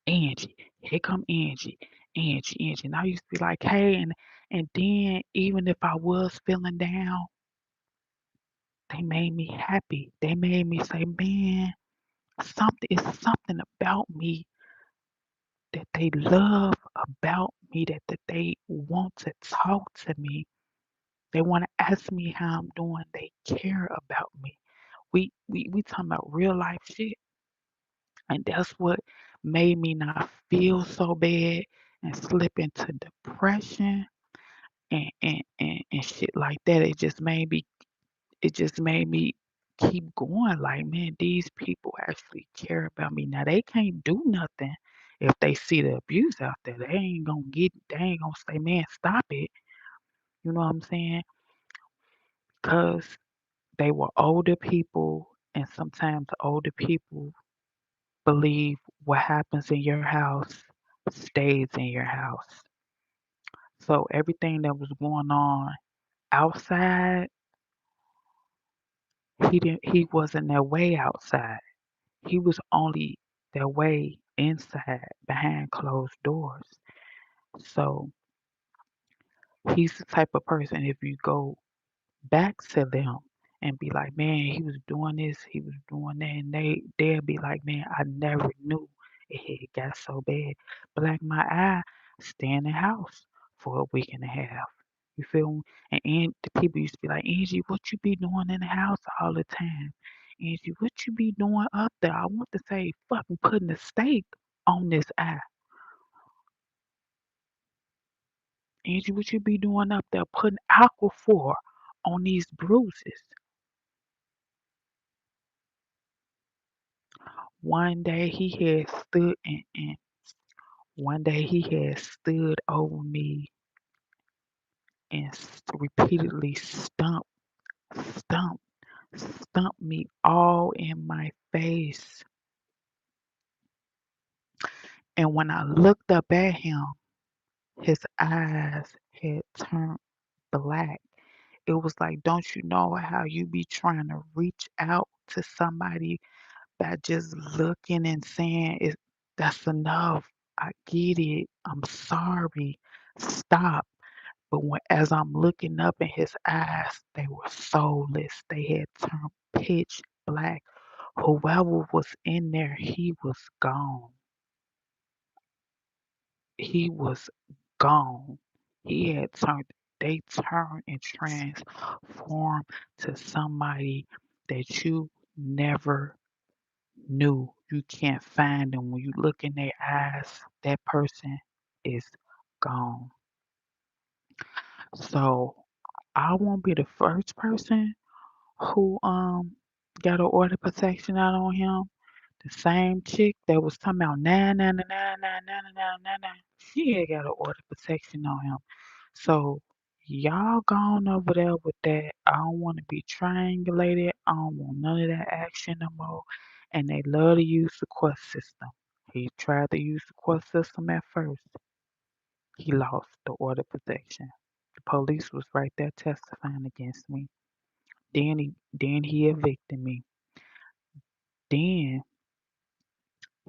Angie, here come Angie. And I used to be like, hey, and then even if I was feeling down, they made me happy. They made me say, man, something about me that they love about me that they want to talk to me. They want to ask me how I'm doing. They care about me. We talking about real life shit. And that's what made me not feel so bad and slip into depression and shit like that. It just made me keep going. Like, man, these people actually care about me. Now they can't do nothing if they see the abuse out there. They ain't gonna say, man, stop it. You know what I'm saying? Because they were older people, and sometimes older people believe what happens in your house stays in your house. So everything that was going on outside, he wasn't their way outside. He was only their way inside behind closed doors. So he's the type of person, if you go back to them and be like, man, he was doing this, he was doing that, and they'll be like, man, I never knew it had got so bad. Black my eye, stay in the house for a week and a half. You feel me? And the people used to be like, Angie, what you be doing in the house all the time? Angie, what you be doing up there? I want to say fucking putting a steak on this eye. Angie, what you be doing up there putting aquaphor on these bruises? One day he had stood and one day he had stood over me and repeatedly stumped, stumped me all in my face. And when I looked up at him, his eyes had turned black. It was like, don't you know how you be trying to reach out to somebody by just looking and saying, that's enough. I get it. I'm sorry. Stop. But as I'm looking up in his eyes, they were soulless. They had turned pitch black. Whoever was in there, he was gone. He was gone. He had they turned and transformed to somebody that you never knew. You can't find them. When you look in their eyes, that person is gone. So I won't be the first person who got an order protection out on him. The same chick that was talking about 9999999, she had got an order protection on him. So y'all gone over there with that. I don't want to be triangulated. I don't want none of that action no more. And they love to use the court system. He tried to use the court system at first. He lost the order protection. The police was right there testifying against me. Then he evicted me. Then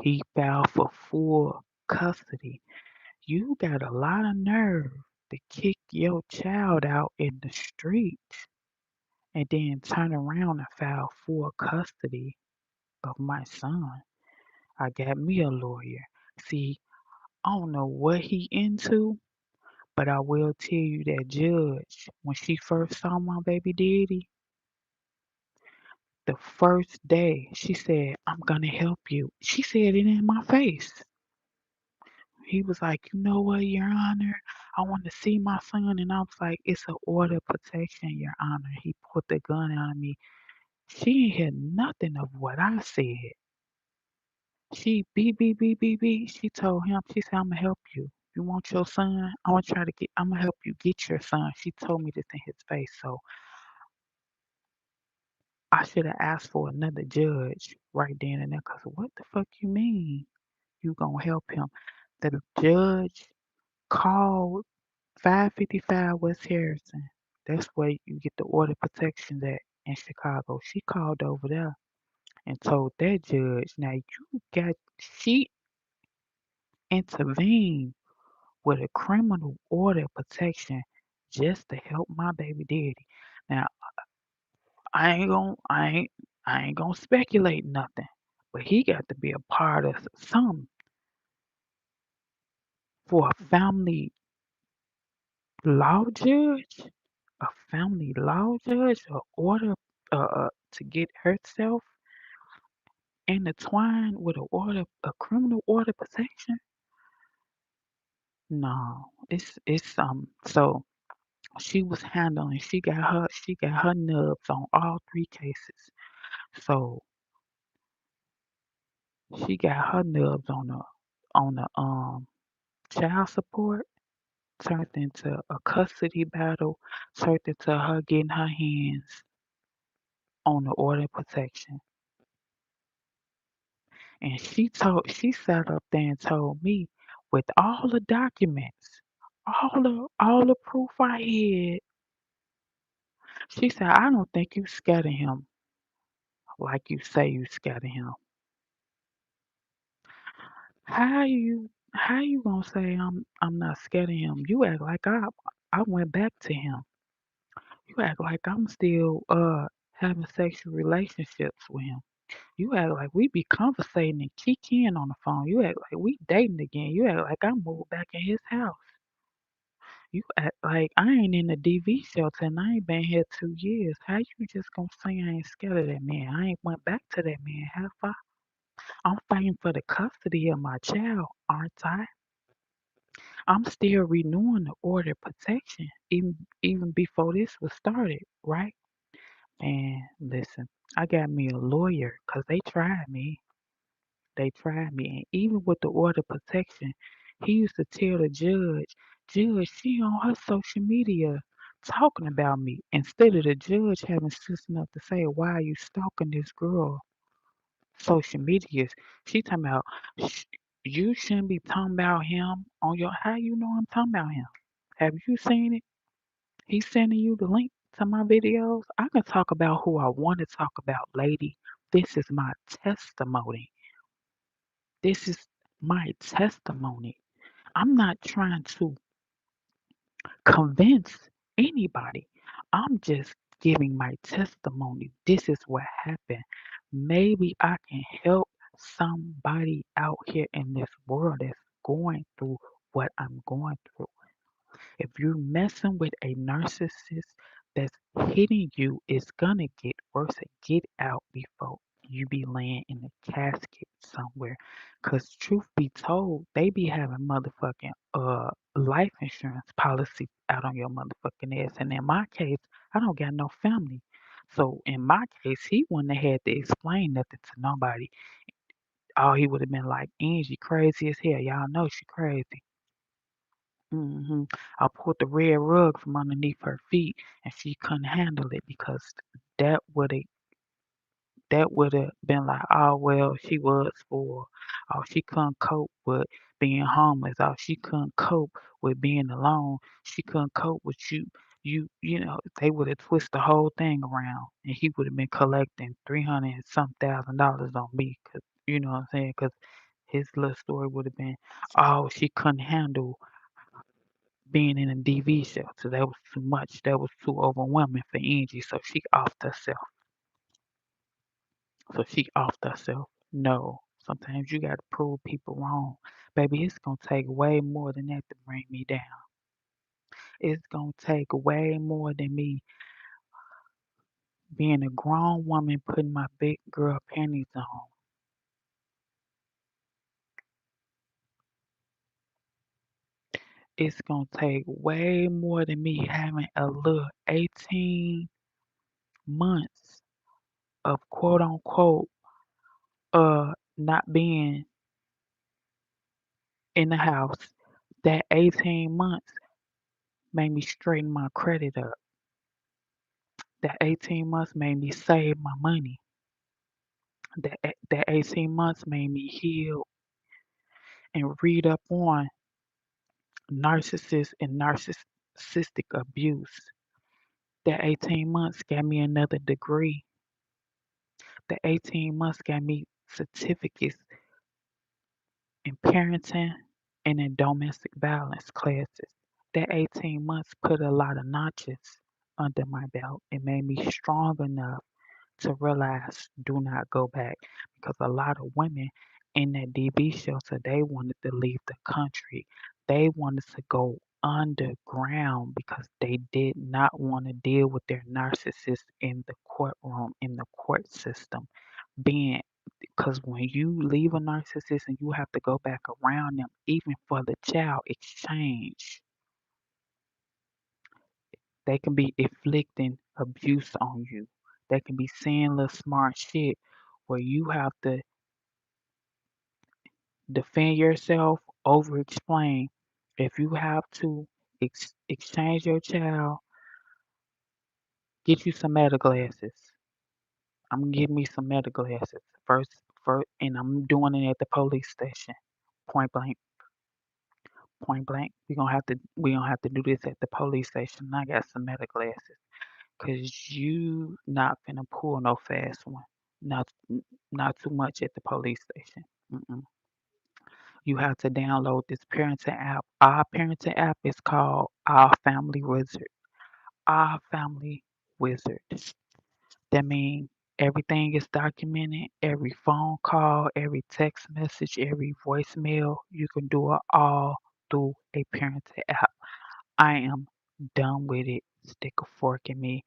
he filed for full custody. You got a lot of nerve to kick your child out in the streets and then turn around and file full custody of my son. I got me a lawyer. See, I don't know what he into, but I will tell you that judge, when she first saw my baby daddy, the first day she said, I'm gonna help you. She said it in my face. He was like, you know what, Your Honor, I want to see my son. And I was like, it's an order of protection, Your Honor. He put the gun out on me. She ain't hear nothing of what I said. She beep, beep, beep, beep, beep. She told him, she said, I'm going to help you. You want your son? I'm going to help you get your son. She told me this in his face. So I should have asked for another judge right then and there. Because what the fuck you mean you going to help him? The judge called 555 West Harrison. That's where you get the order protection at in Chicago. She called over there and told that judge, now she intervened with a criminal order protection just to help my baby daddy. Now I ain't gonna speculate nothing, but he got to be a part of something for a family law judge, a family law judge, or order to get herself intertwined with a criminal order protection. No, it's. So she was handling. She got her nubs on all three cases. So she got her nubs on the child support, turned into a custody battle, turned into her getting her hands on the order of protection. And she sat up there and told me with all the documents, all the proof I had, she said, I don't think you scared of him like you say you scared of him. How you gonna say I'm not scared of him? You act like I went back to him. You act like I'm still having sexual relationships with him. You act like we be conversating and kicking on the phone. You act like we dating again. You act like I moved back in his house. You act like I ain't in the DV shelter and I ain't been here 2 years. How you just gonna say I ain't scared of that man? I ain't went back to that man, have I? I'm fighting for the custody of my child, aren't I? I'm still renewing the order of protection even before this was started, right? And listen, I got me a lawyer because they tried me. They tried me. And even with the order of protection, he used to tell the judge, she on her social media talking about me. Instead of the judge having sense enough to say, why are you stalking this girl? Social medias. She talking about, "Sh- you shouldn't be talking about him on your, how you know I'm talking about him? Have you seen it? He's sending you the link to my videos. I can talk about who I want to talk about, lady. This is my testimony. This is my testimony. I'm not trying to convince anybody. I'm just giving my testimony. This is what happened. Maybe I can help somebody out here in this world that's going through what I'm going through. If you're messing with a narcissist that's hitting you, it's gonna get worse. Get out before you be laying in a casket somewhere. 'Cause truth be told, they be having motherfucking life insurance policy out on your motherfucking ass. And in my case, I don't got no family. So in my case, he wouldn't have had to explain nothing to nobody. All he would have been like, Angie crazy as hell. Y'all know she crazy. I pulled the red rug from underneath her feet and she couldn't handle it because that would have that would have been like, oh well, she was for, oh she couldn't cope with being homeless, oh she couldn't cope with being alone, she couldn't cope with they would have twisted the whole thing around, and he would have been collecting 300 and some $1,000 on me, 'cause you know what I'm saying, 'cause his little story would have been, oh she couldn't handle being in a DV shelter, that was too much, that was too overwhelming for Angie, so she offed herself. So she offed herself. No. Sometimes you gotta prove people wrong. Baby, it's gonna take way more than that to bring me down. It's gonna take way more than me being a grown woman putting my big girl panties on. It's gonna take way more than me having a little 18 months of quote unquote not being in the house. That 18 months made me straighten my credit up. That 18 months made me save my money. That 18 months made me heal and read up on narcissist and narcissistic abuse. That 18 months got me another degree. That 18 months got me certificates in parenting and in domestic violence classes. That 18 months put a lot of notches under my belt. It made me strong enough to realize do not go back, because a lot of women in that DB shelter, they wanted to leave the country. They wanted to go underground because they did not want to deal with their narcissist in the courtroom, in the court system. Being Because when you leave a narcissist and you have to go back around them, even for the child exchange, they can be inflicting abuse on you. They can be saying little smart shit where you have to defend yourself, over explain. If you have to exchange your child, get you some meta glasses. I'm getting me some meta glasses first, and I'm doing it at the police station, point blank, point blank. We gonna have to do this at the police station. I got some meta glasses, 'cause you not finna pull no fast one. Not not too much at the police station. Mm-mm. You have to download this parenting app. Our parenting app is called Our Family Wizard. Our Family Wizard. That means everything is documented. Every phone call, every text message, every voicemail. You can do it all through a parenting app. I am done with it. Stick a fork in me.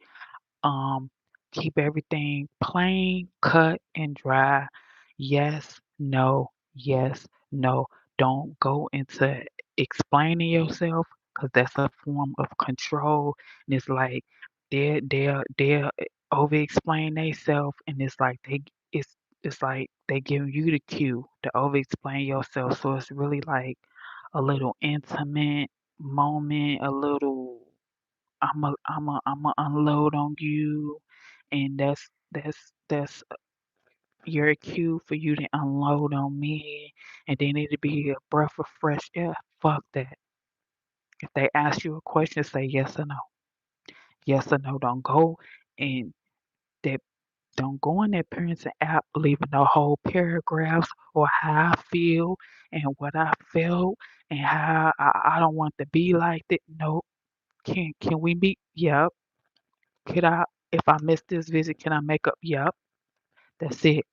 Um, Keep everything plain, cut, and dry. Yes, no, yes, no. Don't go into explaining yourself, because that's a form of control. And it's like they're over explain themselves, and it's like they giving you the cue to over explain yourself. So it's really like a little intimate moment, a little I'ma unload on you, and that's your cue for you to unload on me, and then it'll be a breath of fresh air. Fuck that. If they ask you a question, say yes or no. Yes or no. And that don't go in that parenting app leaving no whole paragraphs or how I feel and what I felt and how I don't want to be like that. No, can we meet? Yep. Could I, if I miss this visit, can I make up? Yep, that's it.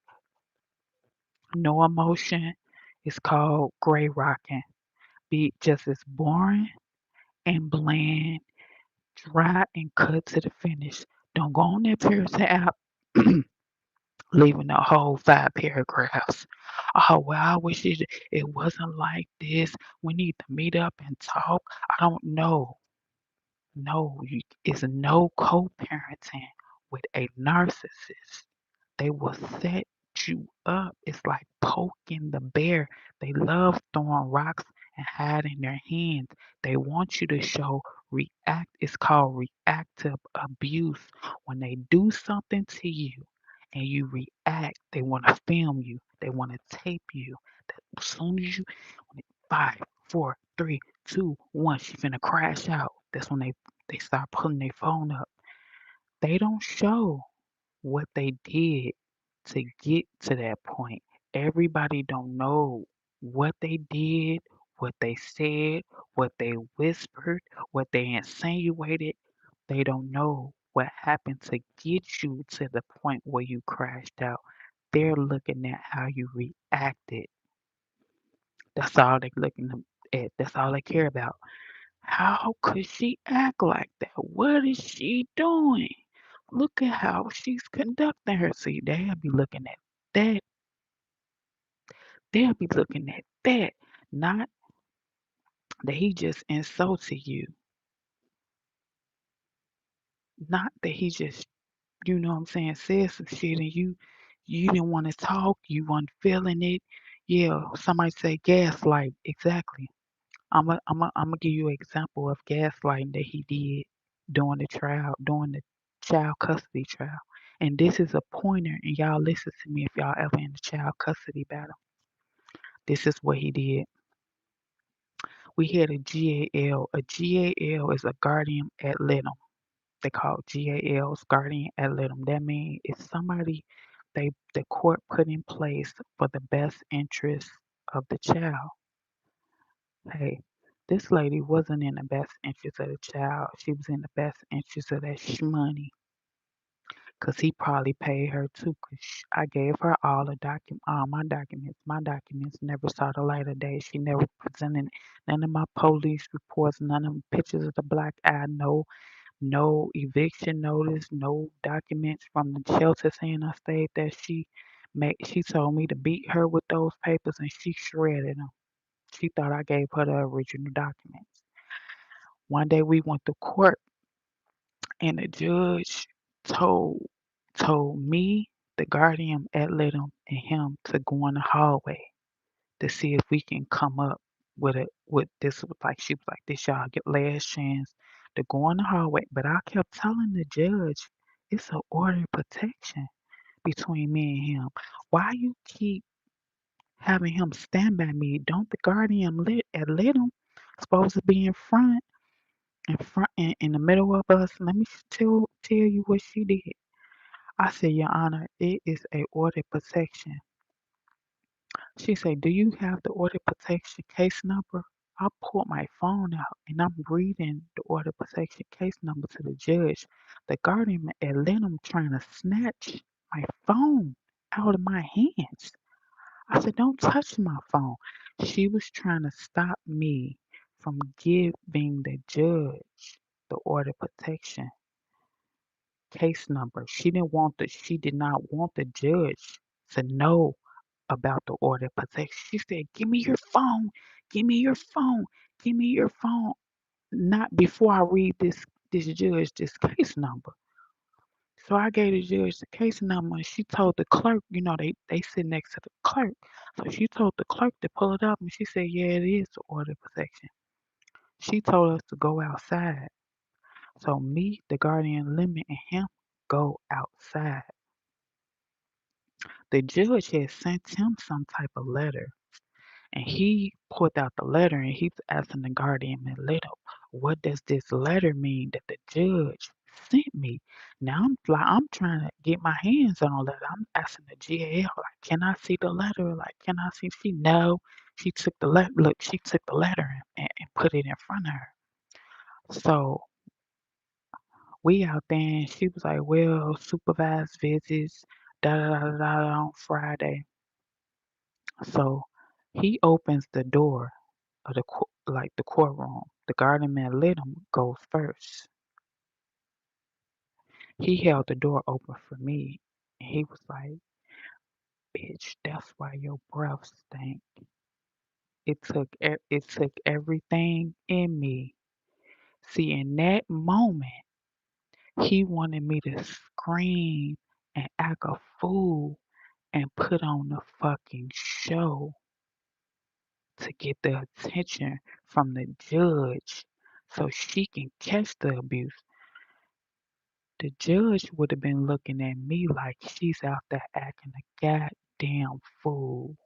No emotion. It's called gray rocking. Be just as boring and bland, dry and cut to the finish. Don't go on that Pearson app leaving a whole 5 paragraphs. Oh, well, I wish it wasn't like this. We need to meet up and talk. I don't know. No, it's no co-parenting with a narcissist. They will set you up. It's like poking the bear. They love throwing rocks and hiding their hands. They want you to show react. It's called reactive abuse. When they do something to you and you react, they want to film you. They want to tape you. As soon as you, five, four, three, two, one, she finna crash out. That's when they start pulling their phone up. They don't show what they did to get to that point. Everybody don't know what they did, what they said, what they whispered, what they insinuated. They don't know what happened to get you to the point where you crashed out. They're looking at how you reacted. That's all they looking at. That's all they care about. How could she act like that? What is she doing? Look at how she's conducting herself. See, they'll be looking at that. They'll be looking at that. Not that he just insulted you. Not that he just, what I'm saying, said some shit and you didn't want to talk, you weren't feeling it. Yeah, somebody say gaslight. Exactly. I'm gonna give you an example of gaslighting that he did during the trial, during the child custody trial. And this is a pointer, and y'all listen to me if y'all ever in the child custody battle. This is what he did. We had a GAL. A GAL is a guardian ad litem. They call GALs guardian ad litem. That means it's somebody the court put in place for the best interest of the child. Hey, this lady wasn't in the best interest of the child. She was in the best interest of that shmoney. Cause he probably paid her too. Cause I gave her all my documents. My documents never saw the light of day. She never presented none of my police reports, none of the pictures of the black eye, no eviction notice, no documents from the shelter saying I stayed there. She told me to beat her with those papers and she shredded them. She thought I gave her the original documents. One day we went to court and the judge told told me, the guardian ad litem, and him to go in the hallway to see if we can come up with this. Like she was like, this y'all get last chance to go in the hallway. But I kept telling the judge it's an order of protection between me and him. Why you keep having him stand by me? Don't the guardian lit ad litem supposed to be in the middle of us? Let me tell you what she did. I said, Your Honor, it is a order of protection. She said, do you have the order of protection case number? I pulled my phone out and I'm reading the order of protection case number to the judge. The guardian ad litem trying to snatch my phone out of my hands. I said, don't touch my phone. She was trying to stop me from giving the judge the order of protection case number. She did not want the judge to know about the order of protection. She said, give me your phone, give me your phone, give me your phone. Not before I read this judge this case number. So I gave the judge the case number and she told the clerk, they sit next to the clerk. So she told the clerk to pull it up and she said, yeah, it is the order of protection. She told us to go outside. So me, the guardian limit, and him go outside. The judge had sent him some type of letter, and he pulled out the letter and he's asking the guardian ad litem, what does this letter mean that the judge sent me? Now I'm trying to get my hands on the letter. I'm asking the GAL, like, can I see the letter? Like, can I see? She no. She took the letter. Look, she took the letter and put it in front of her. So we out there, and she was like, well, supervised visits, da da da da da on Friday. So he opens the door of the courtroom. The guardian ad litem goes first. He held the door open for me, and he was like, Bitch, that's why your breath stank. It took everything in me. See, in that moment, he wanted me to scream and act a fool and put on the fucking show to get the attention from the judge so she can catch the abuse. The judge would have been looking at me like she's out there acting a goddamn fool.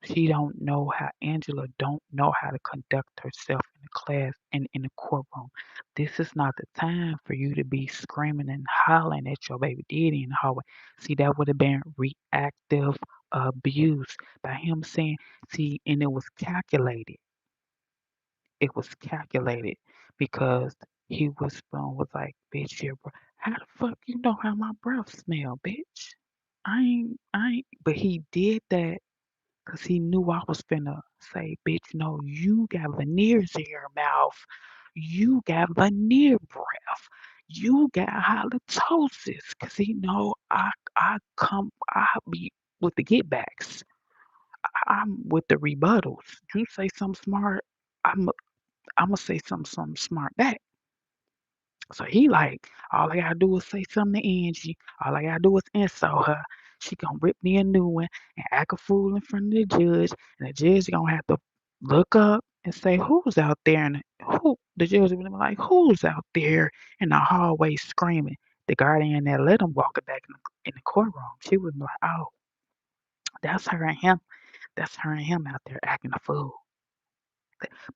She don't know how Angela don't know how to conduct herself in the class and in the courtroom. This is not the time for you to be screaming and hollering at your baby daddy in the hallway. See, that would have been reactive abuse by him saying, see, and it was calculated. It was calculated because he was like, bitch, how the fuck you know how my breath smell, bitch? But he did that because he knew I was finna say, bitch, no, you got veneers in your mouth. You got veneer breath. You got halitosis. Because he know I be with the get backs. I'm with the rebuttals. You say something smart, I'm I'm gonna say something smart back. So he like, all I gotta do is say something to Angie. All I gotta do is insult her. She gonna rip me a new one and act a fool in front of the judge. And the judge gonna have to look up and say, who's out there? And who the judge would be like, who's out there in the hallway screaming? The guardian that let him walk it back in the courtroom. She would be like, oh, that's her and him. That's her and him out there acting a fool.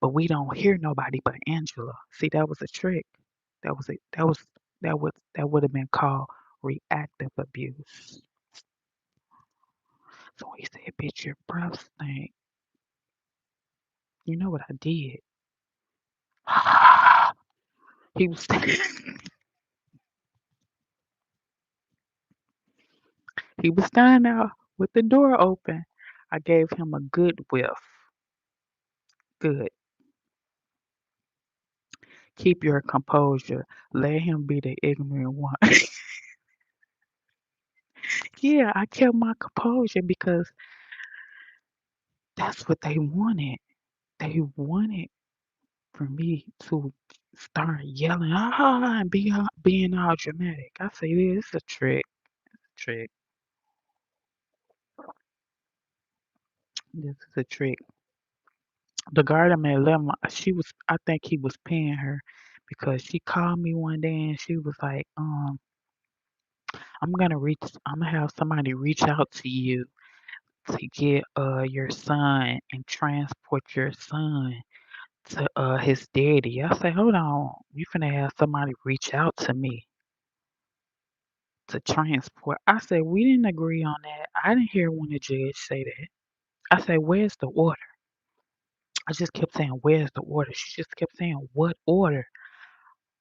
But we don't hear nobody but Angela. See, that was a trick. That was a that would have been called reactive abuse. So he said, "Bitch, your breath stink." You know what I did? he was he was standing out with the door open. I gave him a good whiff. Good. Keep your composure. Let him be the ignorant one. Yeah, I kept my composure because that's what they wanted. They wanted for me to start yelling, ah, and being all dramatic. I say, this is a trick. This is a trick. The guard at 11, I think he was paying her because she called me one day and she was like, I'm gonna have somebody reach out to you to get your son and transport your son to his daddy. I say, hold on, you finna have somebody reach out to me to transport. I said, we didn't agree on that. I didn't hear when the judge say that. I said, where's the order? I just kept saying, where's the order? She just kept saying, what order?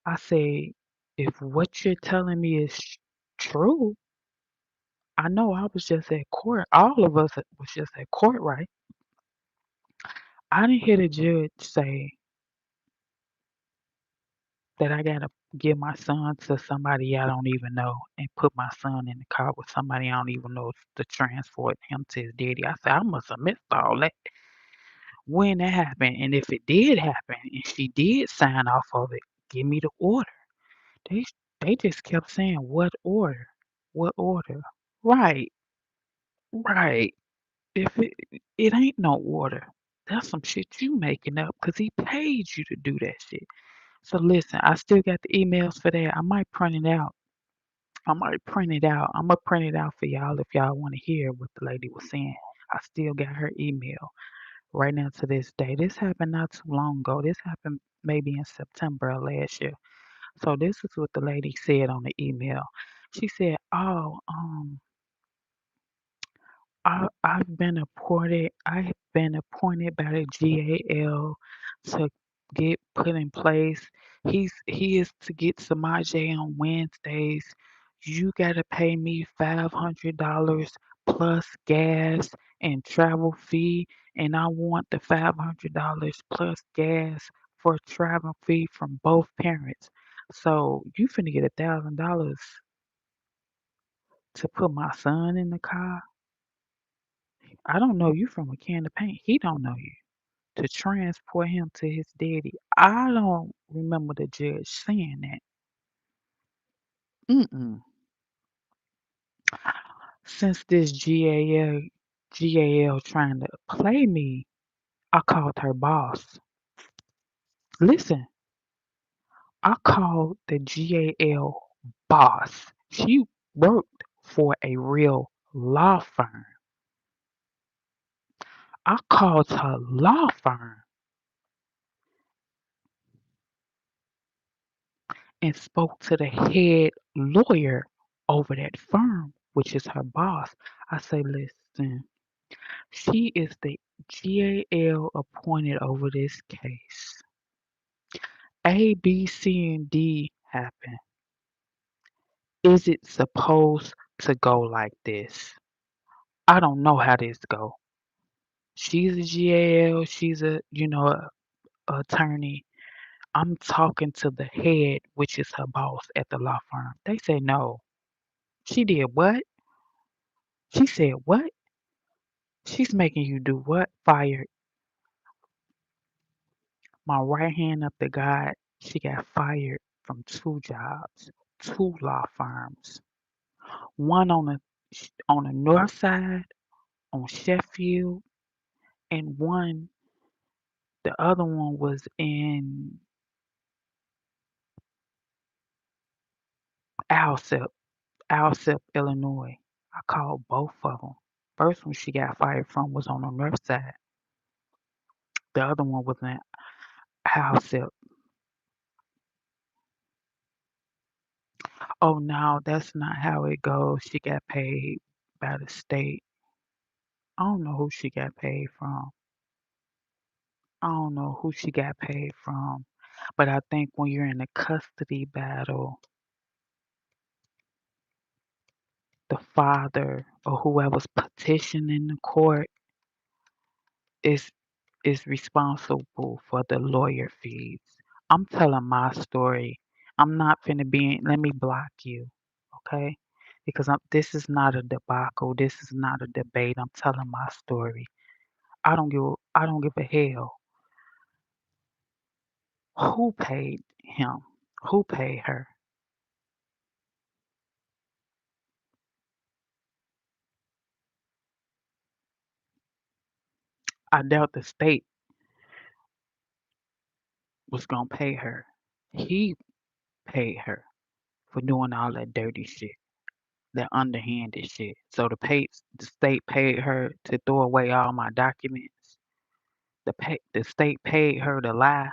I say, if what you're telling me is true, I know I was just at court. All of us was just at court, right? I didn't hear the judge say that I gotta give my son to somebody I don't even know and put my son in the car with somebody I don't even know to transport him to his daddy. I said, I must have missed all that when that happened. And if it did happen and she did sign off of it, give me the order. They they just kept saying, what order? What order? Right, right. If it ain't no order. That's some shit you making up because he paid you to do that shit. So listen, I still got the emails for that. I might print it out. I might print it out. I'm gonna print it out for y'all if y'all want to hear what the lady was saying. I still got her email right now to this day. This happened not too long ago. This happened maybe in September of last year. So this is what the lady said on the email. She said, "Oh, I've been appointed by the GAL to get put in place. He is to get Samaj on Wednesdays. You gotta pay me $500 plus gas and travel fee, and I want the $500 plus gas for travel fee from both parents. So you finna get $1,000 to put my son in the car." I don't know you from a can of paint. He don't know you. To transport him to his daddy. I don't remember the judge saying that. Mm-mm. Since this GAL trying to play me, I called her boss. Listen, I called the GAL boss. She worked for a real law firm. I called her law firm and spoke to the head lawyer over that firm, which is her boss. I say, listen, she is the GAL appointed over this case. A, B, C, and D happen. Is it supposed to go like this? I don't know how this go. She's a GAL. She's a attorney. I'm talking to the head, which is her boss at the law firm. They say no. She did what? She said what? She's making you do what? Fired. My right hand up the God. She got fired from 2 jobs, 2 law firms. One on the north side on Sheffield, and the other one was in Alsep, Illinois. I called both of them. First one she got fired from was on the north side. The other one was in Alsep. Oh no, that's not how it goes. She got paid by the state. I don't know who she got paid from. I don't know who she got paid from. But I think when you're in a custody battle, the father or whoever's petitioning the court is is responsible for the lawyer fees. I'm telling my story. I'm not finna be. Let me block you, okay? Because this is not a debacle. This is not a debate. I'm telling my story. I don't give a hell who paid him, who paid her. I doubt the state was gonna pay her. He paid her for doing all that dirty shit, that underhanded shit. So the state paid her to throw away all my documents. The state paid her to lie.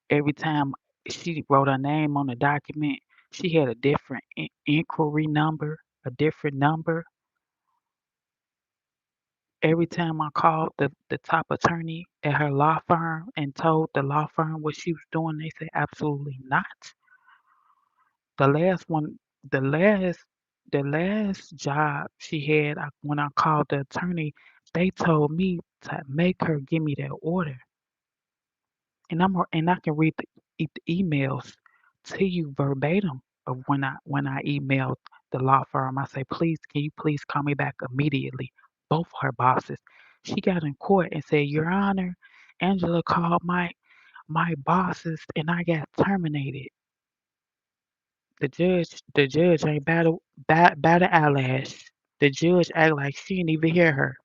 Every time she wrote her name on the document, she had a different inquiry number, a different number. Every time I called the top attorney at her law firm and told the law firm what she was doing, they said absolutely not. The last one, the last, the last job she had, when I called the attorney, they told me to make her give me that order, and I can read the emails to you verbatim of when I emailed the law firm. I say, please, can you please call me back immediately? Both her bosses. She got in court and said, Your Honor, Angela called my bosses and I got terminated. The judge ain't bat an eyelash. The judge act like she didn't even hear her.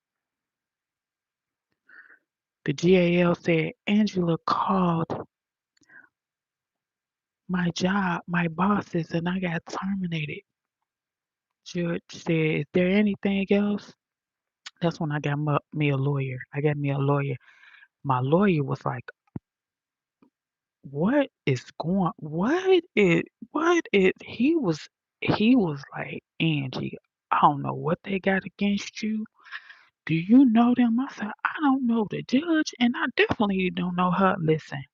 The GAL said Angela called my bosses, and I got terminated. Judge said, "Is there anything else?" That's when I got me a lawyer. I got me a lawyer. My lawyer was like, "What is going? What is?" He was like, "Angie, I don't know what they got against you. Do you know them?" I said, "I don't know the judge, and I definitely don't know her." Listen,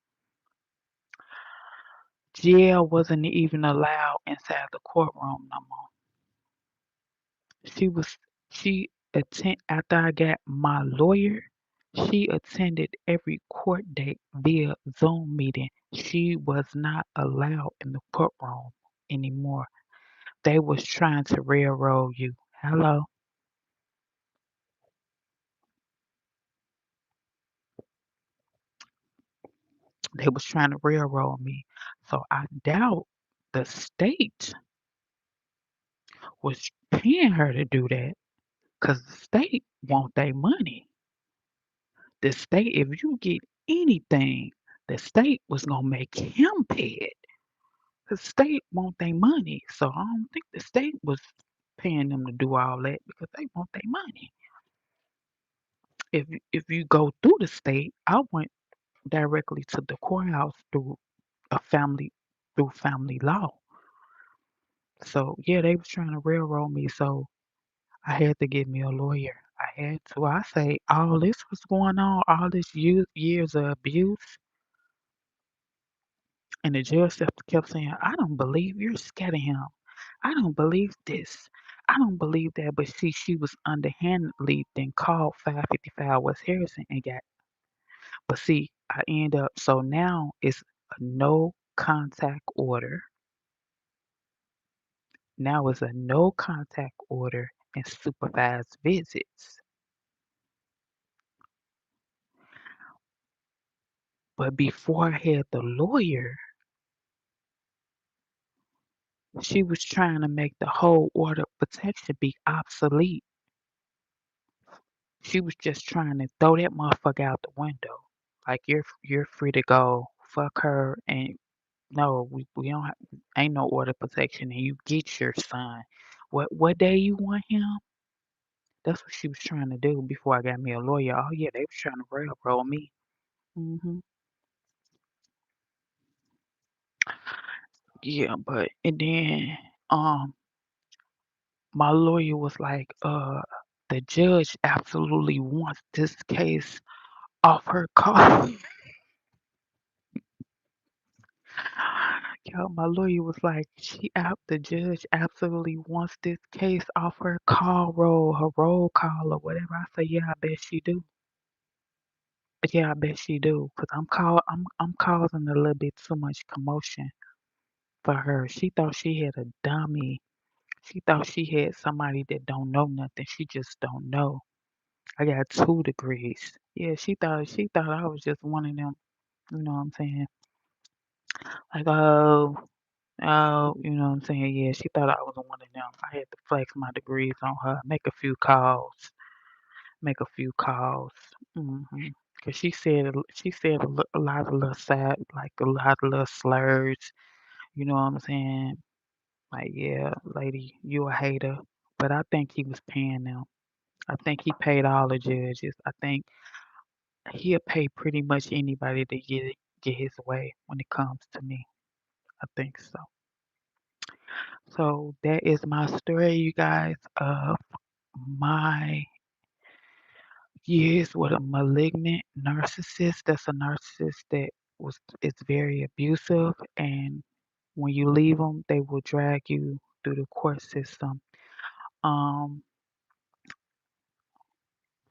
jail wasn't even allowed inside the courtroom no more. She was she attend After I got my lawyer, she attended every court date via Zoom meeting. She was not allowed in the courtroom anymore. They was trying to railroad you. Hello. They was trying to railroad me. So I doubt the state was paying her to do that, cause the state want their money. The state, if you get anything, the state was gonna make him pay it. The state want their money. So I don't think the state was paying them to do all that because they want their money. If you go through the state, I went directly to the courthouse a family through family law. So yeah, they was trying to railroad me. So I had to get me a lawyer. I had to. I say all this was going on, all this years of abuse, and the judge kept saying, "I don't believe you're scared of him. I don't believe this. I don't believe that." But see, she was underhandedly then called 555 West Harrison and got. But see, I end up so now it's a no contact order. Now it's a no contact order and supervised visits. But before I had the lawyer, she was trying to make the whole order of protection be obsolete. She was just trying to throw that motherfucker out the window. Like you're free to go. Fuck her and no, we don't have, ain't no order of protection and you get your son. What day you want him? That's what she was trying to do before I got me a lawyer. Oh yeah, they was trying to railroad me. Yeah, but and then um my lawyer was like, the judge absolutely wants this case off her call. Yo, my lawyer was like, the judge absolutely wants this case off her her roll call or whatever. I say, yeah, I bet she do. Yeah, I bet she do. Cause I'm causing a little bit too much commotion for her. She thought she had a dummy. She thought she had somebody that don't know nothing. She just don't know. I got 2 degrees. Yeah, she thought I was just one of them. You know what I'm saying? Like, oh, you know what I'm saying? Yeah, she thought I was one of them. I had to flex my degrees on her, make a few calls. hmm Cause she said a lot of little sad, like a lot of little slurs. You know what I'm saying? Like, yeah, lady, you a hater. But I think he was paying them. I think he paid all the judges. I think he'll pay pretty much anybody to get his way when it comes to me. I think so. So that is my story, you guys, of my years with a malignant narcissist. That's a narcissist that was is very abusive, and when you leave them, they will drag you through the court system. Um,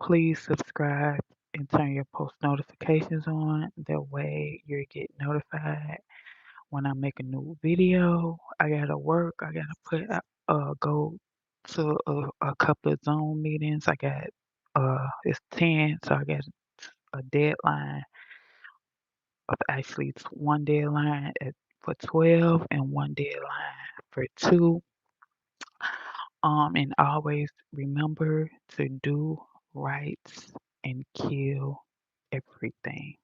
Please subscribe and turn your post notifications on. That way you get notified when I make a new video. I gotta work. I gotta go to a couple of Zoom meetings. I got it's 10, so I got a deadline of actually one deadline for 12 and one deadline for 2. And always remember to do right and kill everything.